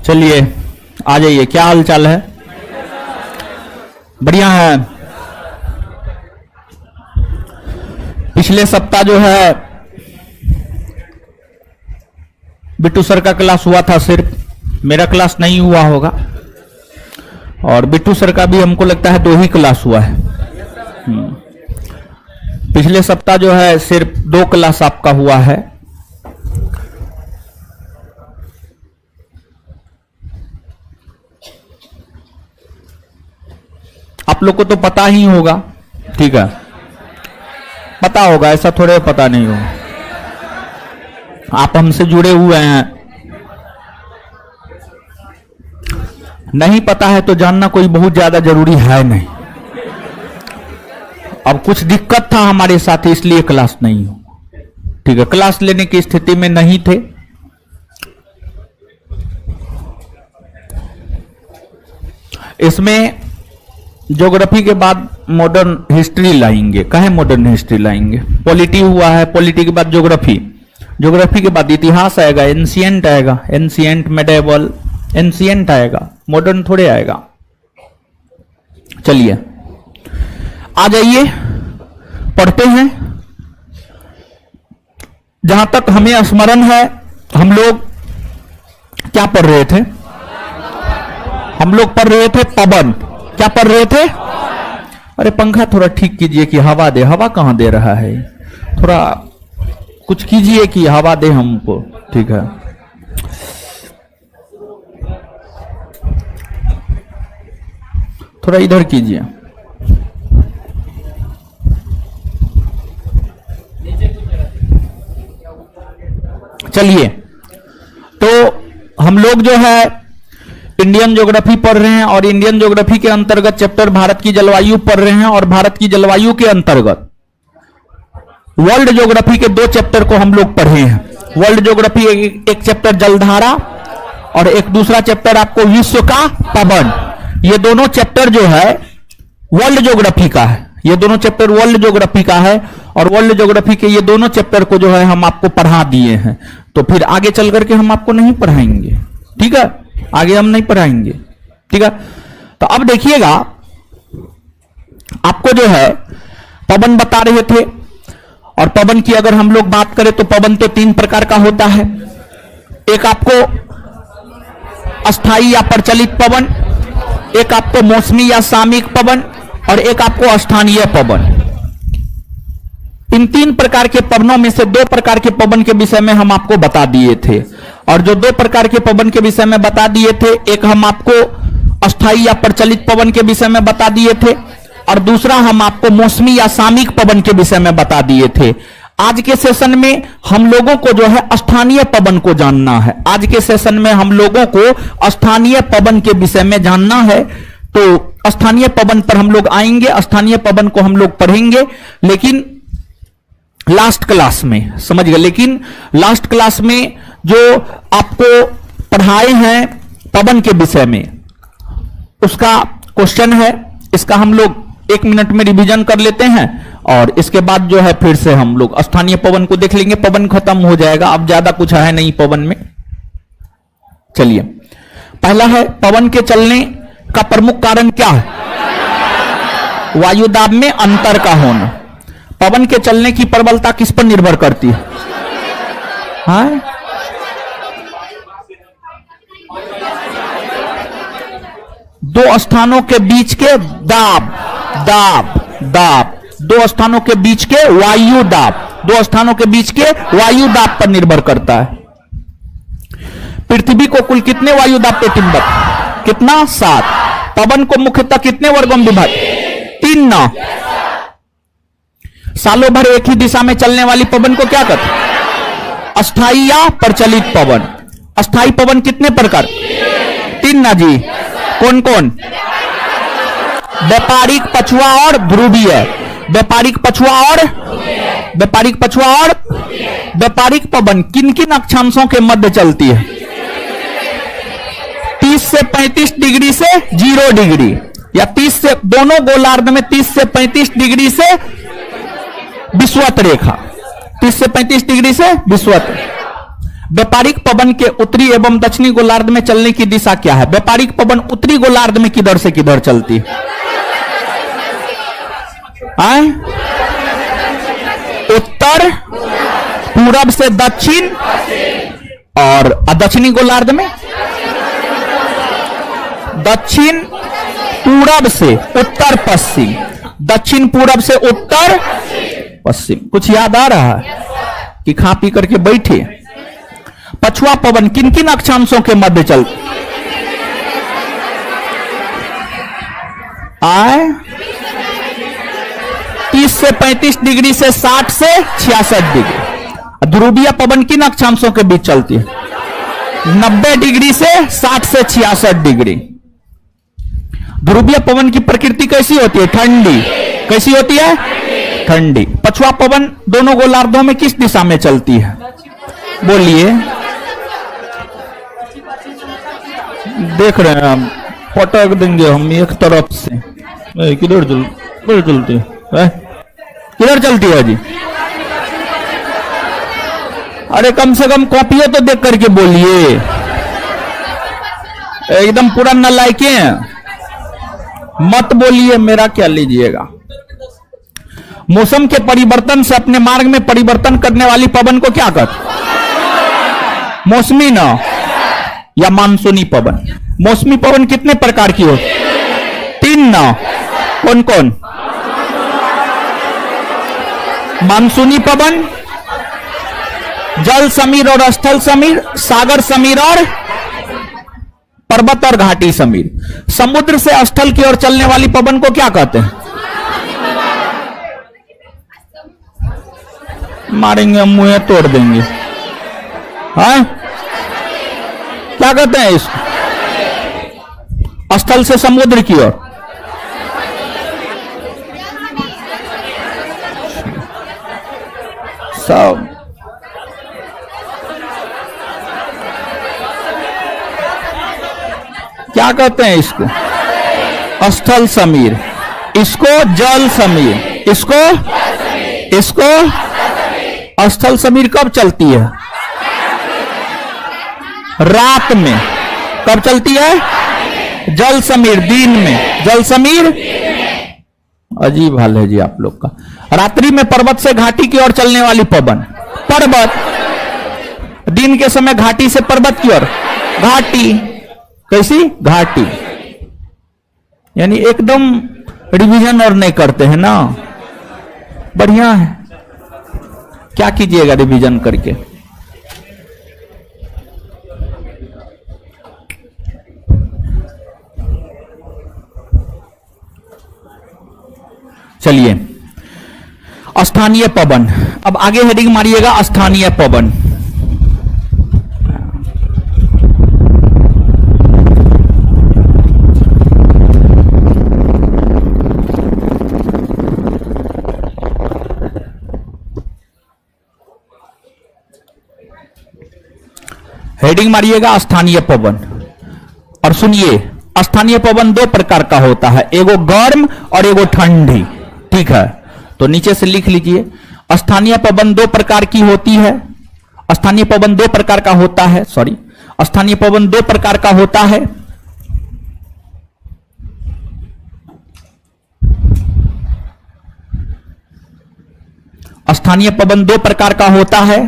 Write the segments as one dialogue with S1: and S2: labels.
S1: चलिए आ जाइए। क्या हाल चाल है? बढ़िया है। पिछले सप्ताह जो है बिट्टू सर का क्लास हुआ था, सिर्फ मेरा क्लास नहीं हुआ होगा, और बिट्टू सर का भी हमको लगता है 2 ही क्लास हुआ है। पिछले सप्ताह जो है सिर्फ 2 क्लास आपका हुआ है। आप लोग को तो पता ही होगा, ठीक है, पता होगा, ऐसा थोड़े पता नहीं होगा। आप हमसे जुड़े हुए हैं, नहीं पता है तो जानना कोई बहुत ज्यादा जरूरी है नहीं। अब कुछ दिक्कत था हमारे साथ इसलिए क्लास नहीं हो, ठीक है, क्लास लेने की स्थिति में नहीं थे। इसमें ज्योग्राफी के बाद मॉडर्न हिस्ट्री लाएंगे। कहे मॉडर्न हिस्ट्री लाएंगे? पॉलिटी हुआ है, पॉलिटी के बाद ज्योग्राफी, ज्योग्राफी के बाद इतिहास आएगा, एंशिएंट आएगा, एंशिएंट मेडिवल, एंशिएंट आएगा, मॉडर्न थोड़े आएगा। चलिए आ जाइए, पढ़ते हैं। जहां तक हमें स्मरण है, हम लोग क्या पढ़ रहे थे? हम लोग पढ़ रहे थे पवन। क्या पढ़ रहे थे? अरे पंखा थोड़ा ठीक कीजिए कि हवा दे। हवा कहां दे रहा है? थोड़ा कुछ कीजिए कि हवा दे हमको, ठीक है। थोड़ा इधर कीजिए। चलिए, तो हम लोग जो है इंडियन ज्योग्राफी पढ़ रहे हैं, और इंडियन ज्योग्राफी के अंतर्गत चैप्टर भारत की जलवायु पढ़ रहे हैं, और भारत की जलवायु के अंतर्गत वर्ल्ड ज्योग्राफी के 2 चैप्टर को हम लोग पढ़े हैं। वर्ल्ड ज्योग्राफी एक चैप्टर जलधारा, और एक दूसरा चैप्टर आपको विश्व का पवन। ये दोनों चैप्टर जो है वर्ल्ड ज्योग्राफी का है, ये दोनों चैप्टर वर्ल्ड ज्योग्राफी का है, और वर्ल्ड ज्योग्राफी के ये दोनों चैप्टर को जो है हम आपको पढ़ा दिए हैं। तो फिर आगे चल करके हम आपको नहीं पढ़ाएंगे, ठीक है, आगे हम नहीं पढ़ाएंगे, ठीक है। तो अब देखिएगा, आपको जो है पवन बता रहे थे, और पवन की अगर हम लोग बात करें तो पवन तो 3 प्रकार का होता है। एक आपको अस्थाई या प्रचलित पवन, एक आपको मौसमी या सामयिक पवन, और एक आपको स्थानीय पवन। इन 3 प्रकार के पवनों में से 2 प्रकार के पवन के विषय में हम आपको बता दिए थे, और जो 2 प्रकार के पवन के विषय में बता दिए थे, एक हम आपको अस्थाई या प्रचलित पवन के विषय में बता दिए थे, और दूसरा हम आपको मौसमी या सामयिक पवन के विषय में बता दिए थे। आज के सेशन में हम लोगों को जो है स्थानीय पवन को जानना है। आज के सेशन में हम लोगों को स्थानीय पवन के विषय में जानना है। तो स्थानीय पवन पर हम लोग आएंगे, स्थानीय पवन को हम लोग पढ़ेंगे, लेकिन लास्ट क्लास में, समझ गए, लेकिन लास्ट क्लास में जो आपको पढ़ाए हैं पवन के विषय में, उसका क्वेश्चन है, इसका हम लोग 1 मिनट में रिवीजन कर लेते हैं, और इसके बाद जो है फिर से हम लोग स्थानीय पवन को देख लेंगे। पवन खत्म हो जाएगा, अब ज्यादा कुछ है नहीं पवन में। चलिए, पहला है पवन के चलने का प्रमुख कारण क्या है? वायुदाब में अंतर का होना। पवन के चलने की प्रबलता किस पर निर्भर करती है? हाँ? दो स्थानों के बीच के दाब, दाब, 2 स्थानों के बीच के वायु दाब, 2 स्थानों के बीच के वायु दाब पर निर्भर करता है। पृथ्वी को कुल कितने वायु दाब पे तिब्बत? कितना? 7। पवन को मुख्यतः कितने वर्गों में विभाजित? 3 ना। सालों भर एक ही दिशा में चलने वाली पवन को क्या कहते हैं? अस्थाई या प्रचलित पवन। अस्थाई पवन कितने प्रकार? 3 ना जी। कौन कौन? व्यापारिक, पछुआ और ध्रुवीय। व्यापारिक, पछुआ और व्यापारिक, पछुआ और व्यापारिक पवन किन किन अक्षांशों के मध्य चलती है? 30 से 35 डिग्री से 0 डिग्री, या 30 से, दोनों गोलार्ध में 30 से 35 डिग्री से विषुवत रेखा, 30 से 35 डिग्री से विषुवत। व्यापारिक पवन के उत्तरी एवं दक्षिणी गोलार्ध में चलने की दिशा क्या है? व्यापारिक पवन उत्तरी गोलार्ध में किधर से किधर चलती है? उत्तर, पूरब से दक्षिण, और दक्षिणी गोलार्ध में दक्षिण पूरब से उत्तर पश्चिम, दक्षिण पूरब से उत्तर पश्चिम। कुछ याद आ रहा है कि खा पी करके बैठे? पछुआ पवन किन किन अक्षांशों के मध्य चलती? आए 30 से 35 डिग्री से 60 से 66 डिग्री। ध्रुवीय पवन किन अक्षांशों के बीच चलती है? 90 डिग्री से 60 से 66 डिग्री। ध्रुवीय पवन की प्रकृति कैसी होती है? ठंडी। कैसी होती है? ठंडी। पछुआ पवन दोनों गोलार्धों में किस दिशा में चलती है? बोलिए। देख रहे हैं हम, पटक देंगे हम एक तरफ से। किधर चलती है? किधर चलती है जी? अरे कम से कम कॉपियां तो देख करके बोलिए। एकदम पूरा नालायके हैं, मत बोलिए। मेरा क्या लीजिएगा? मौसम के परिवर्तन से अपने मार्ग में परिवर्तन करने वाली पवन को क्या कहते? मौसमी न या मानसूनी पवन। मौसमी पवन कितने प्रकार की होती? 3 न। कौन कौन? मानसूनी पवन, जल समीर और स्थल समीर, सागर समीर और पर्वत और घाटी समीर। समुद्र से स्थल की ओर चलने वाली पवन को क्या कहते हैं? मारेंगे, मुंह तोड़ देंगे। हाँ, क्या कहते हैं इसको? स्थल से समुद्र की ओर। सब क्या कहते हैं इसको? स्थल समीर, इसको जल समीर, इसको स्थल समीर कब चलती है? रात में। कब चलती है? जल समीर दिन में, जल समीर। अजीब हाल है जी आप लोग का। रात्रि में पर्वत से घाटी की ओर चलने वाली पवन। पर्वत, दिन के समय घाटी से पर्वत की ओर। घाटी। कैसी? घाटी। यानी एकदम रिवीजन और नहीं करते हैं ना। बढ़िया है, क्या कीजिएगा रिवीजन करके। चलिए, स्थानीय पवन। अब आगे हेडिंग मारिएगा स्थानीय पवन। हेडिंग मारिएगा स्थानीय पवन। और सुनिए, स्थानीय पवन 2 प्रकार का होता है, एगो गर्म और एगो ठंडी। ठीक है, तो नीचे से लिख लीजिए। स्थानीय पवन 2 प्रकार की होती है। स्थानीय पवन 2 प्रकार का होता है। सॉरी, स्थानीय पवन 2 प्रकार का होता है। स्थानीय पवन 2 प्रकार का होता है।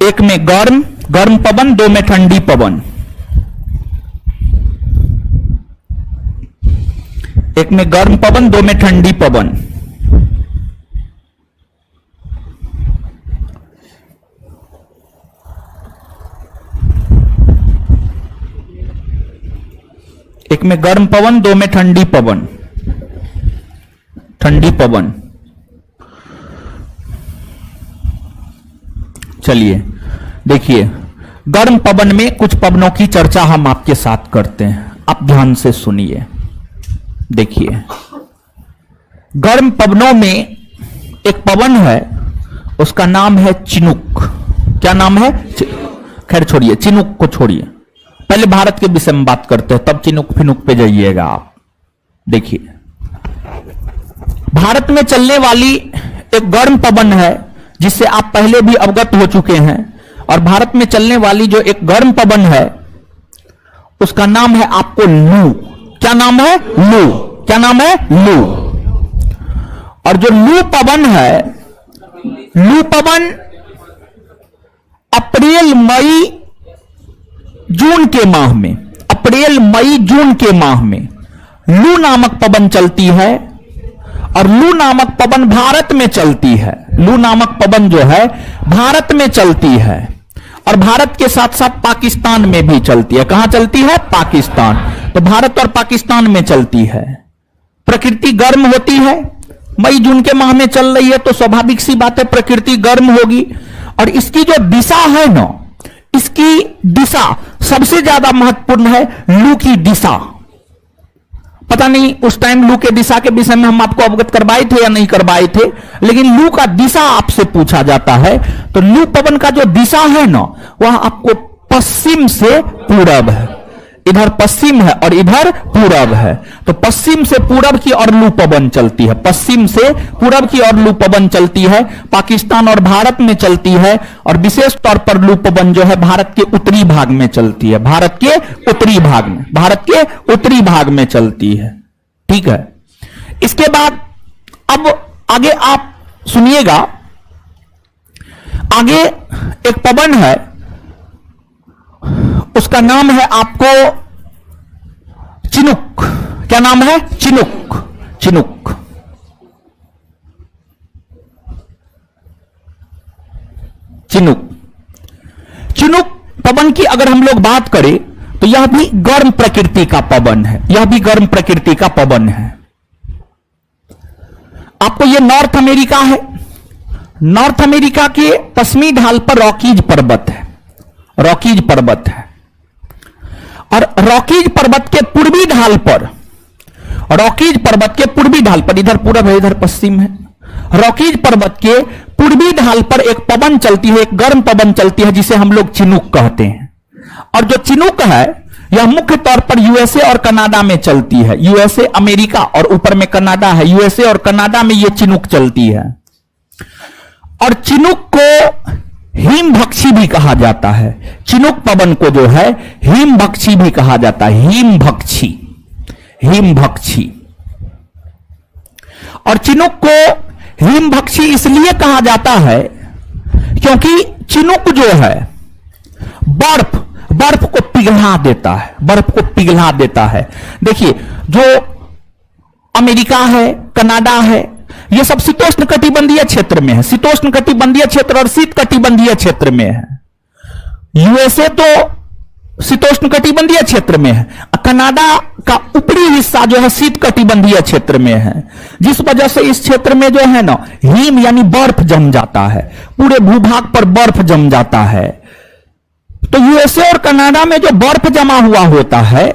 S1: एक में गर्म पवन, 2 में ठंडी पवन। एक में गर्म पवन, 2 में ठंडी पवन। एक में गर्म पवन, 2 में ठंडी पवन। ठंडी पवन। चलिए देखिए, गर्म पवन में कुछ पवनों की चर्चा हम आपके साथ करते हैं। आप ध्यान से सुनिए। देखिए, गर्म पवनों में एक पवन है, उसका नाम है चिनुक। क्या नाम है? खैर छोड़िए, चिनुक को छोड़िए। पहले भारत के विषय में बात करते हैं, तब चिनुक फिनुक पे जाइएगा आप। देखिए, भारत में चलने वाली एक गर्म पवन है जिससे आप पहले भी अवगत हो चुके हैं, और भारत में चलने वाली जो एक गर्म पवन है उसका नाम है आपको लू। क्या नाम है? लू। क्या नाम है? लू। और जो लू पवन है, लू पवन अप्रैल मई जून के माह में, अप्रैल मई जून के माह में लू नामक पवन चलती है, और लू नामक पवन भारत में चलती है। लू नामक पवन जो है भारत में चलती है, और भारत के साथ साथ पाकिस्तान में भी चलती है। कहां चलती है? पाकिस्तान। तो भारत और पाकिस्तान में चलती है। प्रकृति गर्म होती है, मई जून के माह में चल रही है तो स्वाभाविक सी बात है प्रकृति गर्म होगी। और इसकी जो दिशा है ना, इसकी दिशा सबसे ज्यादा महत्वपूर्ण है। लू की दिशा, पता नहीं उस टाइम लू के दिशा के विषय में हम आपको अवगत करवाए थे या नहीं करवाए थे, लेकिन लू का दिशा आपसे पूछा जाता है तो लू पवन का जो दिशा है ना, वह आपको पश्चिम से पूरब है। इधर पश्चिम है और इधर पूरब है, तो पश्चिम से पूरब की ओर लू पवन चलती है। पश्चिम से पूरब की ओर लू पवन चलती है, पाकिस्तान और भारत में चलती है, और विशेष तौर पर लू पवन जो है भारत के उत्तरी भाग में चलती है। भारत के उत्तरी भाग में, भारत के उत्तरी भाग में चलती है। ठीक है। इसके बाद अब आगे आप सुनिएगा, आगे एक पवन है, उसका नाम है आपको चिनुक। क्या नाम है? चिनुक। चिनुक। चिनुक। चिनुक पवन की अगर हम लोग बात करें तो यह भी गर्म प्रकृति का पवन है। यह भी गर्म प्रकृति का पवन है। आपको यह नॉर्थ अमेरिका है। नॉर्थ अमेरिका के पश्चिमी ढाल पर रॉकीज पर्वत है। रॉकीज पर्वत है, और रॉकीज पर्वत के पूर्वी ढाल पर, रॉकीज पर्वत के पूर्वी ढाल पर, इधर पूरब है इधर पश्चिम है, रॉकीज पर्वत के पूर्वी ढाल पर एक पवन चलती है, एक गर्म पवन चलती है जिसे हम लोग चिनुक कहते हैं। और जो चिनुक है यह मुख्य तौर पर यूएसए और कनाडा में चलती है। यूएसए अमेरिका और ऊपर में कनाडा है, यूएसए और कनाडा में यह चिनुक चलती है। और चिनुक को हिमभक्षी भी कहा जाता है। चिनुक पवन को जो है हिमभक्षी भी कहा जाता है। हिमभक्षी, हिमभक्षी। और चिनुक को हिमभक्षी इसलिए कहा जाता है क्योंकि चिनुक जो है बर्फ को पिघला देता है। बर्फ को पिघला देता है। देखिए, जो अमेरिका है, कनाडा है, यह सब शीतोष्ण कटिबंधीय क्षेत्र में है। शीतोष्ण कटिबंधीय क्षेत्र और शीत कटिबंधीय क्षेत्र में है। यूएसए तो शीतोष्ण कटिबंधीय क्षेत्र में है, कनाडा का ऊपरी हिस्सा जो है शीत कटिबंधीय क्षेत्र में है, जिस वजह से इस क्षेत्र में जो है ना हिम यानी बर्फ जम जाता है। पूरे भूभाग पर बर्फ जम जाता है। तो यूएसए और कनाडा में जो बर्फ जमा हुआ होता है,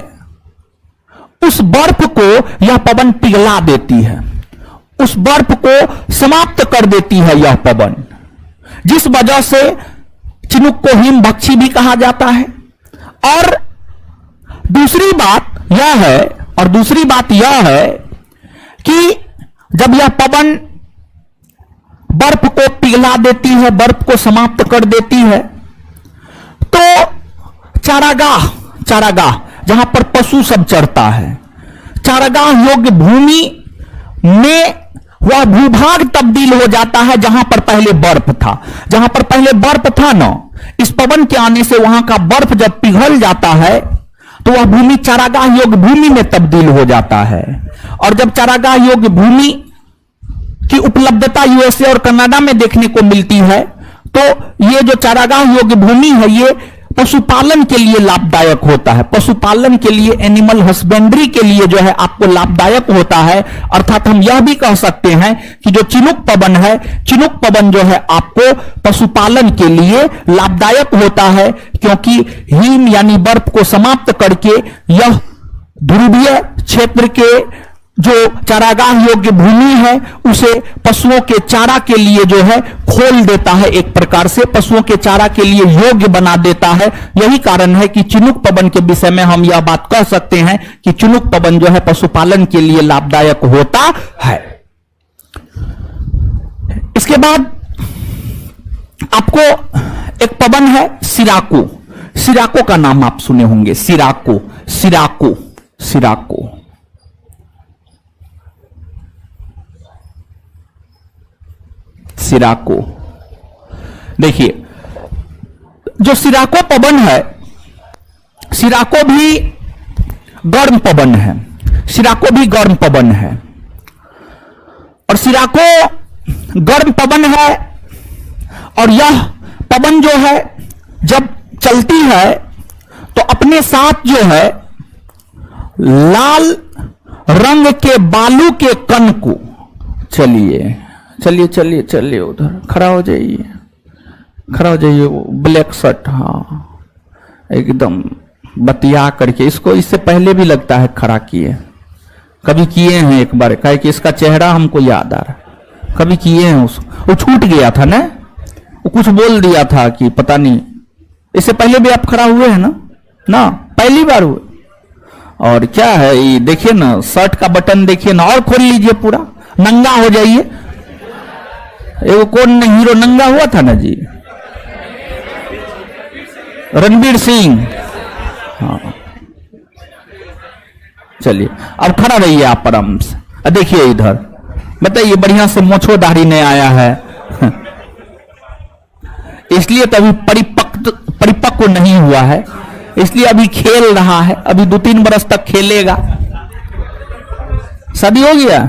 S1: उस बर्फ को यह पवन पिघला देती है, उस बर्फ को समाप्त कर देती है यह पवन, जिस वजह से चिनुक को हिमभक्षी भी कहा जाता है। और दूसरी बात यह है कि जब यह पवन बर्फ को पिघला देती है, बर्फ को समाप्त कर देती है, तो चारागाह जहां पर पशु सब चरता है, चारागाह योग्य भूमि में वह भूभाग तब्दील हो जाता है जहां पर पहले बर्फ था। जहां पर पहले बर्फ था ना, इस पवन के आने से वहां का बर्फ जब पिघल जाता है तो वह भूमि चारागाह योग्य भूमि में तब्दील हो जाता है। और जब चारागाह योग्य भूमि की उपलब्धता यूएसए और कनाडा में देखने को मिलती है, तो ये जो चारागाह योग्य भूमि है ये पशुपालन के लिए लाभदायक होता है। पशुपालन के लिए, एनिमल हस्बेंड्री के लिए जो है आपको लाभदायक होता है। अर्थात हम यह भी कह सकते हैं कि जो चिनुक पवन है, चिनुक पवन जो है आपको पशुपालन के लिए लाभदायक होता है, क्योंकि हिम यानी बर्फ को समाप्त करके यह ध्रुवीय क्षेत्र के जो चारागाह योग्य भूमि है उसे पशुओं के चारा के लिए जो है खोल देता है, एक प्रकार से पशुओं के चारा के लिए योग्य बना देता है। यही कारण है कि चिनुक पवन के विषय में हम यह बात कह सकते हैं कि चिनुक पवन जो है पशुपालन के लिए लाभदायक होता है। इसके बाद आपको एक पवन है सिराको। सिराको का नाम आप सुने होंगे, सिराको, सिराको, सिराको। सिराको देखिए, जो सिराको पवन है, सिराको भी गर्म पवन है, सिराको भी गर्म पवन है। और सिराको गर्म पवन है और यह पवन जो है जब चलती है तो अपने साथ जो है लाल रंग के बालू के कण को, चलिए चलिए चलिए चलिए उधर खड़ा हो जाइए, खड़ा हो जाइए, ब्लैक शर्ट, हाँ एकदम बतिया करके। इसको इससे पहले भी लगता है खड़ा किए, कभी किए हैं एक बार, कहे कि इसका चेहरा हमको याद आ रहा, कभी किए हैं। वो छूट गया था ना, वो कुछ बोल दिया था कि पता नहीं। इससे पहले भी आप खड़ा हुए हैं ना पहली बार हुए। और क्या है ये देखिए ना, शर्ट का बटन देखिए ना, और खोल लीजिए, पूरा नंगा हो जाइए। वो कौन हीरो नंगा हुआ था ना जी, रणवीर सिंह। हाँ चलिए अब खड़ा रहिए आप आराम से। देखिए इधर, बताइए बढ़िया से मोछो दाढ़ी नहीं आया है इसलिए तो अभी परिपक्व नहीं हुआ है, इसलिए अभी खेल रहा है, अभी 2-3 बरस तक खेलेगा। शादी हो गया,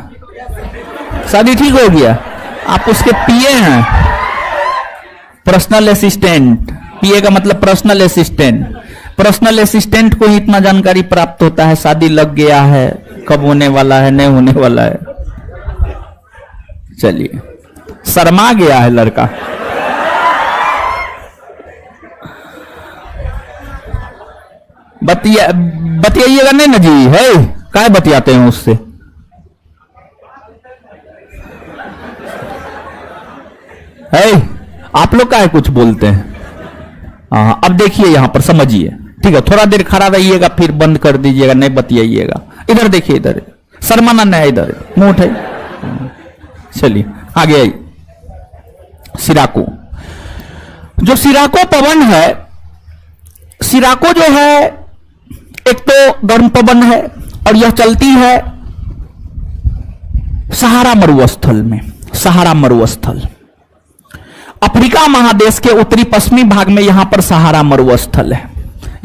S1: शादी ठीक हो गया, आप उसके पीए हैं, पर्सनल असिस्टेंट। पीए का मतलब पर्सनल असिस्टेंट। पर्सनल असिस्टेंट को ही इतना जानकारी प्राप्त होता है, शादी लग गया है, कब होने वाला है, नहीं होने वाला है। चलिए, शर्मा गया है लड़का। बतियाइएगा नहीं ना जी, है क्या बतियाते हैं उससे? है आप लोग का है कुछ बोलते हैं। अब देखिए यहां पर समझिए, ठीक है, थोड़ा देर खड़ा रहिएगा फिर बंद कर दीजिएगा, नहीं बतियाइएगा। इधर देखिए, इधर शर्माना नहीं, इधर मुंह उठाइए। चलिए आगे आइए। सिराको, जो सिराको पवन है, सिराको जो है एक तो गर्म पवन है और यह चलती है सहारा मरुस्थल में। सहारा मरुस्थल अफ्रीका महादेश के उत्तरी पश्चिमी भाग में यहां पर सहारा मरुस्थल है।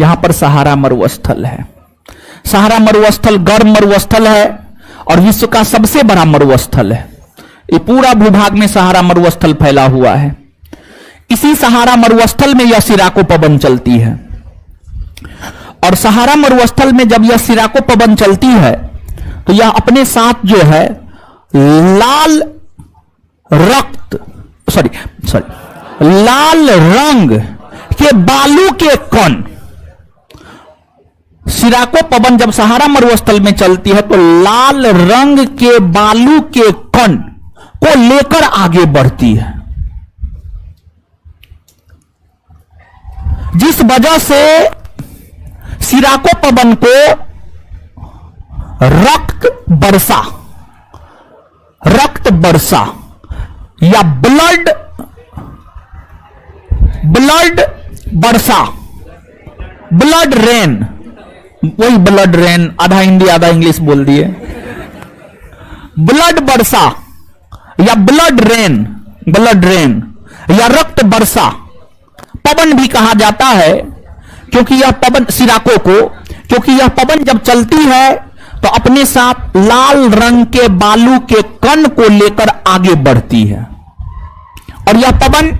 S1: यहां पर सहारा मरुस्थल है। सहारा मरुस्थल गर्म मरुस्थल है और विश्व का सबसे बड़ा मरुस्थल है। ये पूरा भूभाग में सहारा मरुस्थल फैला हुआ है। इसी सहारा मरुस्थल में यह सिराको पवन चलती है। और सहारा मरुस्थल में जब यह सिराको पवन चलती है तो यह अपने साथ जो है लाल रंग के बालू के कण, सिराको पवन जब सहारा मरुस्थल में चलती है तो लाल रंग के बालू के कण को लेकर आगे बढ़ती है, जिस वजह से सिराको पवन को रक्त वर्षा या ब्लड वर्षा, ब्लड रेन, वही ब्लड रेन, आधा हिंदी आधा इंग्लिश बोल दिए, ब्लड वर्षा या ब्लड रेन या रक्त वर्षा पवन भी कहा जाता है, क्योंकि यह पवन सिराको को, क्योंकि यह पवन जब चलती है तो अपने साथ लाल रंग के बालू के कण को लेकर आगे बढ़ती है। और यह पवन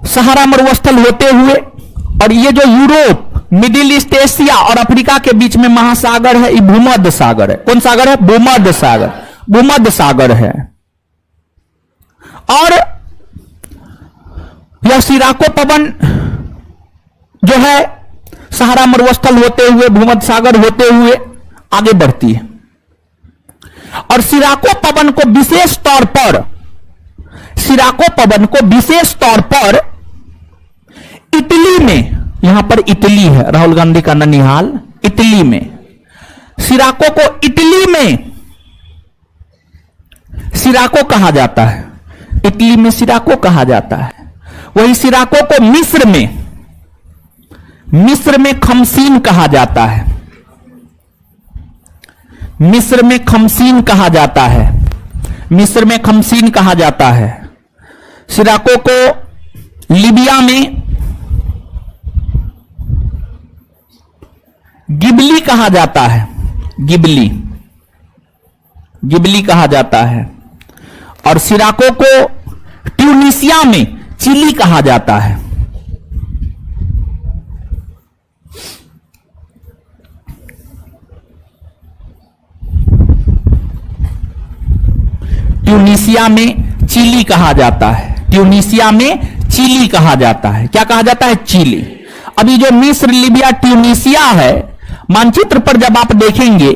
S1: सहारा मरुस्थल होते हुए, और ये जो यूरोप, मिडिल ईस्ट, एशिया और अफ्रीका के बीच में महासागर है, ये भूमध्य सागर है। कौन सागर है? भूमध्य सागर। भूमध्य सागर है। और यह सिराको पवन जो है सहारा मरुस्थल होते हुए, भूमध्य सागर होते हुए आगे बढ़ती है। और सिराको पवन को विशेष तौर पर, सिराको पवन को विशेष तौर पर इटली में, यहां पर इटली है राहुल गांधी का ननिहाल, इटली में सिराको को, इटली में सिराको कहा जाता है, इटली में सिराको कहा जाता है। वही सिराको को मिस्र में खमसीन कहा जाता है, मिस्र में खमसीन कहा जाता है, मिस्र में खमसीन कहा जाता है। सिराको को लीबिया में गिबली कहा जाता है, गिबली, गिबली कहा जाता है। और सिराको को ट्यूनिसिया में चिली कहा जाता है। ट्यूनिसिया में चिली कहा जाता है, ट्यूनिसिया में चिली कहा जाता है। क्या कहा जाता है? चिली। अभी जो मिस्र, लीबिया, ट्यूनिसिया है, मानचित्र पर जब आप देखेंगे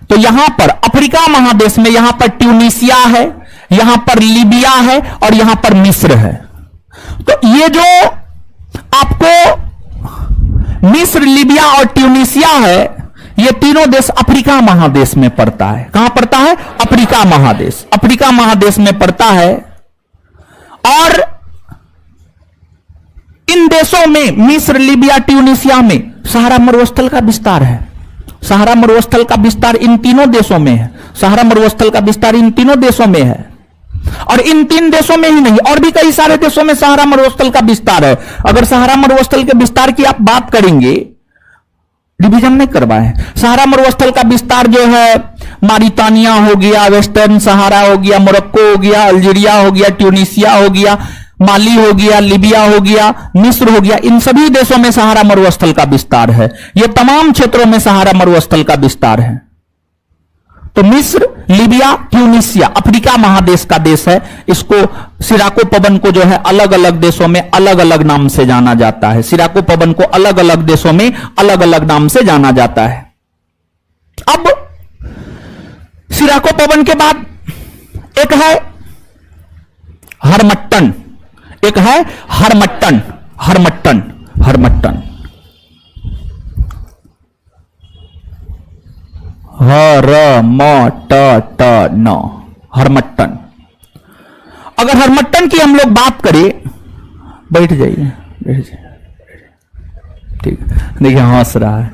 S1: तो यहां पर अफ्रीका महादेश में यहां पर ट्यूनिसिया है, यहां पर लीबिया है और यहां पर मिस्र है। तो ये जो आपको मिस्र, लीबिया और ट्यूनिसिया है, ये तीनों देश अफ्रीका महादेश में पड़ता है। कहां पड़ता है? अफ्रीका महादेश, अफ्रीका महादेश में पड़ता है। और इन देशों में, मिस्र, लीबिया, ट्यूनिसिया में सहारा मरुस्थल का विस्तार है। सहारा मरुस्थल का विस्तार इन तीनों देशों में है। सहारा मरुस्थल का विस्तार इन तीनों देशों में है। और इन 3 देशों में ही नहीं, और भी कई सारे देशों में सहारा मरुस्थल का विस्तार है। अगर सहारा मरुस्थल के विस्तार की आप बात करेंगे, डिवीजन नहीं करवाए, सहारा मरुस्थल का विस्तार जो है, मारितानिया हो गया, वेस्टर्न सहारा हो गया, मोरक्को हो गया, अल्जीरिया हो गया, ट्यूनिसिया हो गया, माली हो गया, लीबिया हो गया, मिस्र हो गया, इन सभी देशों में सहारा मरुस्थल का विस्तार है। ये तमाम क्षेत्रों में सहारा मरुस्थल का विस्तार है। तो मिस्र, लीबिया, ट्यूनिसिया अफ्रीका महादेश का देश है। इसको सिराको पवन को जो है अलग अलग देशों में अलग अलग नाम से जाना जाता है। सिराको पवन को अलग अलग देशों में अलग अलग नाम से जाना जाता है। अब सिराको पवन के बाद एक है हरमट्टन, एक है Harmattan, Harmattan, Harmattan, Harmattan, Harmattan. अगर हरमट्टन की हम लोग बात करें, बैठ जाइए, बैठ जाइए, ठीक, देखिए हंस रहा है,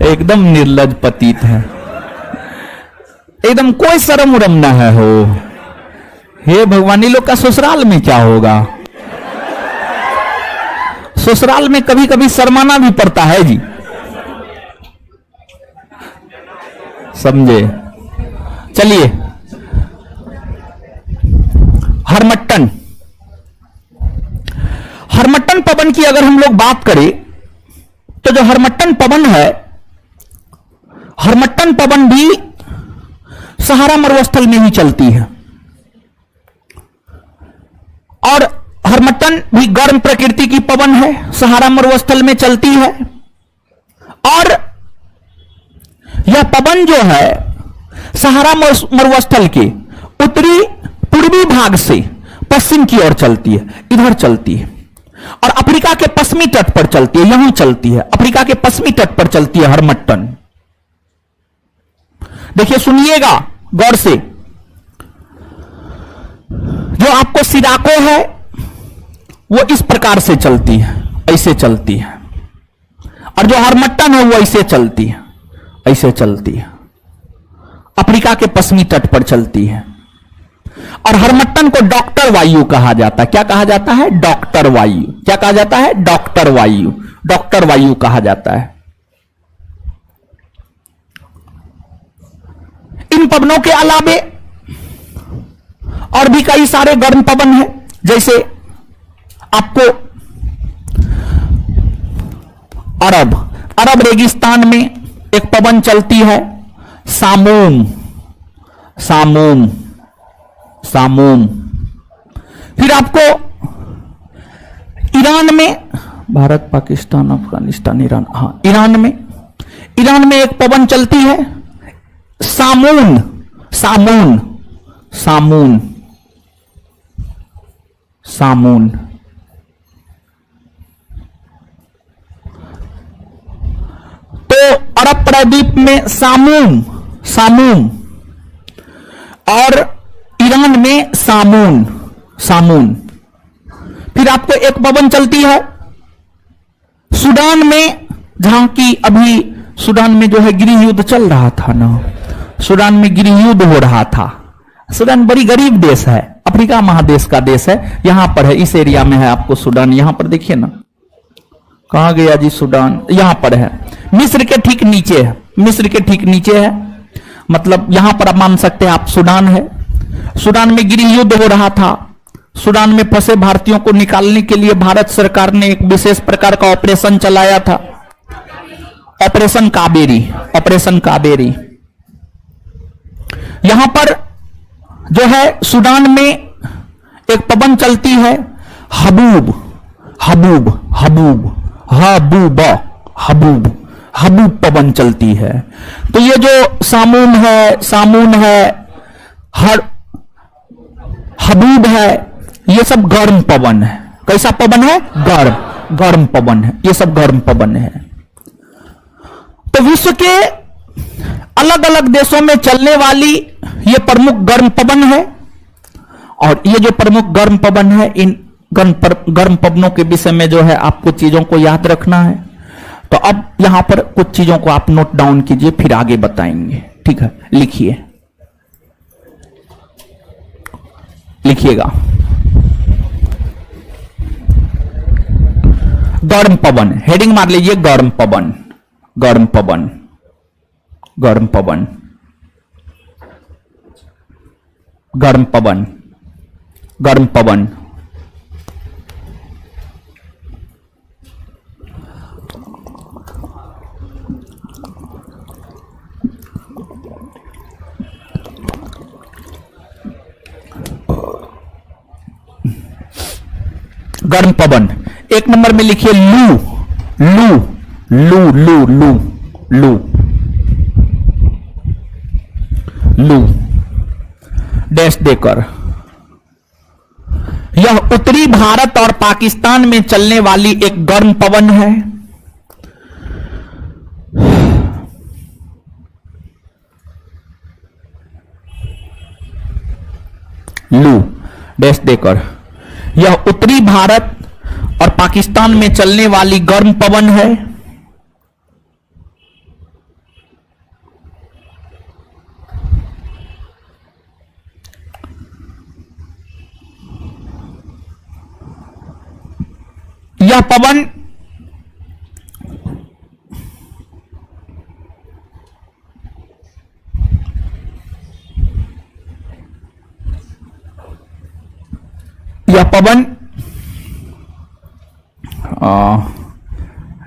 S1: एकदम निर्लज पतित है, एकदम कोई शर्म उरम ना है हो। हे भगवान, ये लोग का ससुराल में क्या होगा? ससुराल में कभी कभी शर्माना भी पड़ता है जी, समझे? चलिए, हरमट्टन, हरमट्टन पवन की अगर हम लोग बात करें तो जो हरमट्टन पवन है, हरमट्टन पवन भी सहारा मरुस्थल में ही चलती है। और हरमट्टन भी गर्म प्रकृति की पवन है, सहारा मरुस्थल में चलती है। और यह पवन जो है सहारा मरुस्थल के उत्तरी पूर्वी भाग से पश्चिम की ओर चलती है, इधर चलती है। और अफ्रीका के पश्चिमी तट पर चलती है, यहां चलती है, अफ्रीका के पश्चिमी तट पर चलती है हरमट्टन। देखिए, सुनिएगा गौर से, जो आपको सिराको है वो इस प्रकार से चलती है, ऐसे चलती है। और जो हरमट्टन है वो ऐसे चलती है, ऐसे चलती है, अफ्रीका के पश्चिमी तट पर चलती है। और हरमट्टन को डॉक्टर वायु कहा जाता है। क्या कहा जाता है? डॉक्टर वायु। क्या कहा जाता है? डॉक्टर वायु, डॉक्टर वायु कहा जाता है। इन पवनों के अलावे और भी कई सारे गर्म पवन हैं, जैसे आपको अरब रेगिस्तान में एक पवन चलती है, सामूम, सामूम, सामूम। फिर आपको ईरान में, भारत, पाकिस्तान, अफगानिस्तान, ईरान, हाँ, ईरान में एक पवन चलती है, सामून, सामून, सामून, सामून। तो अरब प्रायद्वीप में सामून, सामून, और ईरान में सामून, सामून। फिर आपको एक पवन चलती है सूडान में, जहां की अभी सूडान में जो है गृह युद्ध चल रहा था ना, सूडान में गृह युद्ध हो रहा था। सूडान बड़ी गरीब देश है, अफ्रीका महादेश का देश है, यहां पर है, इस एरिया में है आपको सूडान। यहां पर देखिए ना, कहां गया जी सूडान, यहां पर है, मिस्र के ठीक नीचे है, मिस्र के ठीक नीचे है, मतलब यहां पर आप मान सकते हैं आप सूडान है। सूडान में गृह युद्ध हो रहा था। सूडान में फंसे भारतीयों को निकालने के लिए भारत सरकार ने एक विशेष प्रकार का ऑपरेशन चलाया था, ऑपरेशन कावेरी, ऑपरेशन कावेरी। यहां पर जो है सूडान में एक पवन चलती है haboob, haboob, haboob, haboob, haboob, haboob पवन चलती है। तो ये जो सामून है, सामून है, हर हबूब है, ये सब गर्म पवन है। कैसा पवन है? गर्म, गर्म पवन है, ये सब गर्म पवन है। तो विश्व के अलग अलग देशों में चलने वाली ये प्रमुख गर्म पवन है, और ये जो प्रमुख गर्म पवन है, इन गर्म पवनों के विषय में जो है आपको चीजों को याद रखना है। तो अब यहां पर कुछ चीजों को आप नोट डाउन कीजिए, फिर आगे बताएंगे, ठीक है? लिखिए, लिखिएगा। गर्म पवन, हेडिंग मार लीजिए, गर्म पवन, गर्म पवन, गर्म पवन, गर्म पवन, गर्म पवन। गर्म पवन एक नंबर में लिखिए लू, लू, लू, लू, लू, लू, लू, डैश देकर। यह उत्तरी भारत और पाकिस्तान में चलने वाली एक गर्म पवन है। लू, डैश देकर। यह उत्तरी भारत और पाकिस्तान में चलने वाली गर्म पवन है। यह पवन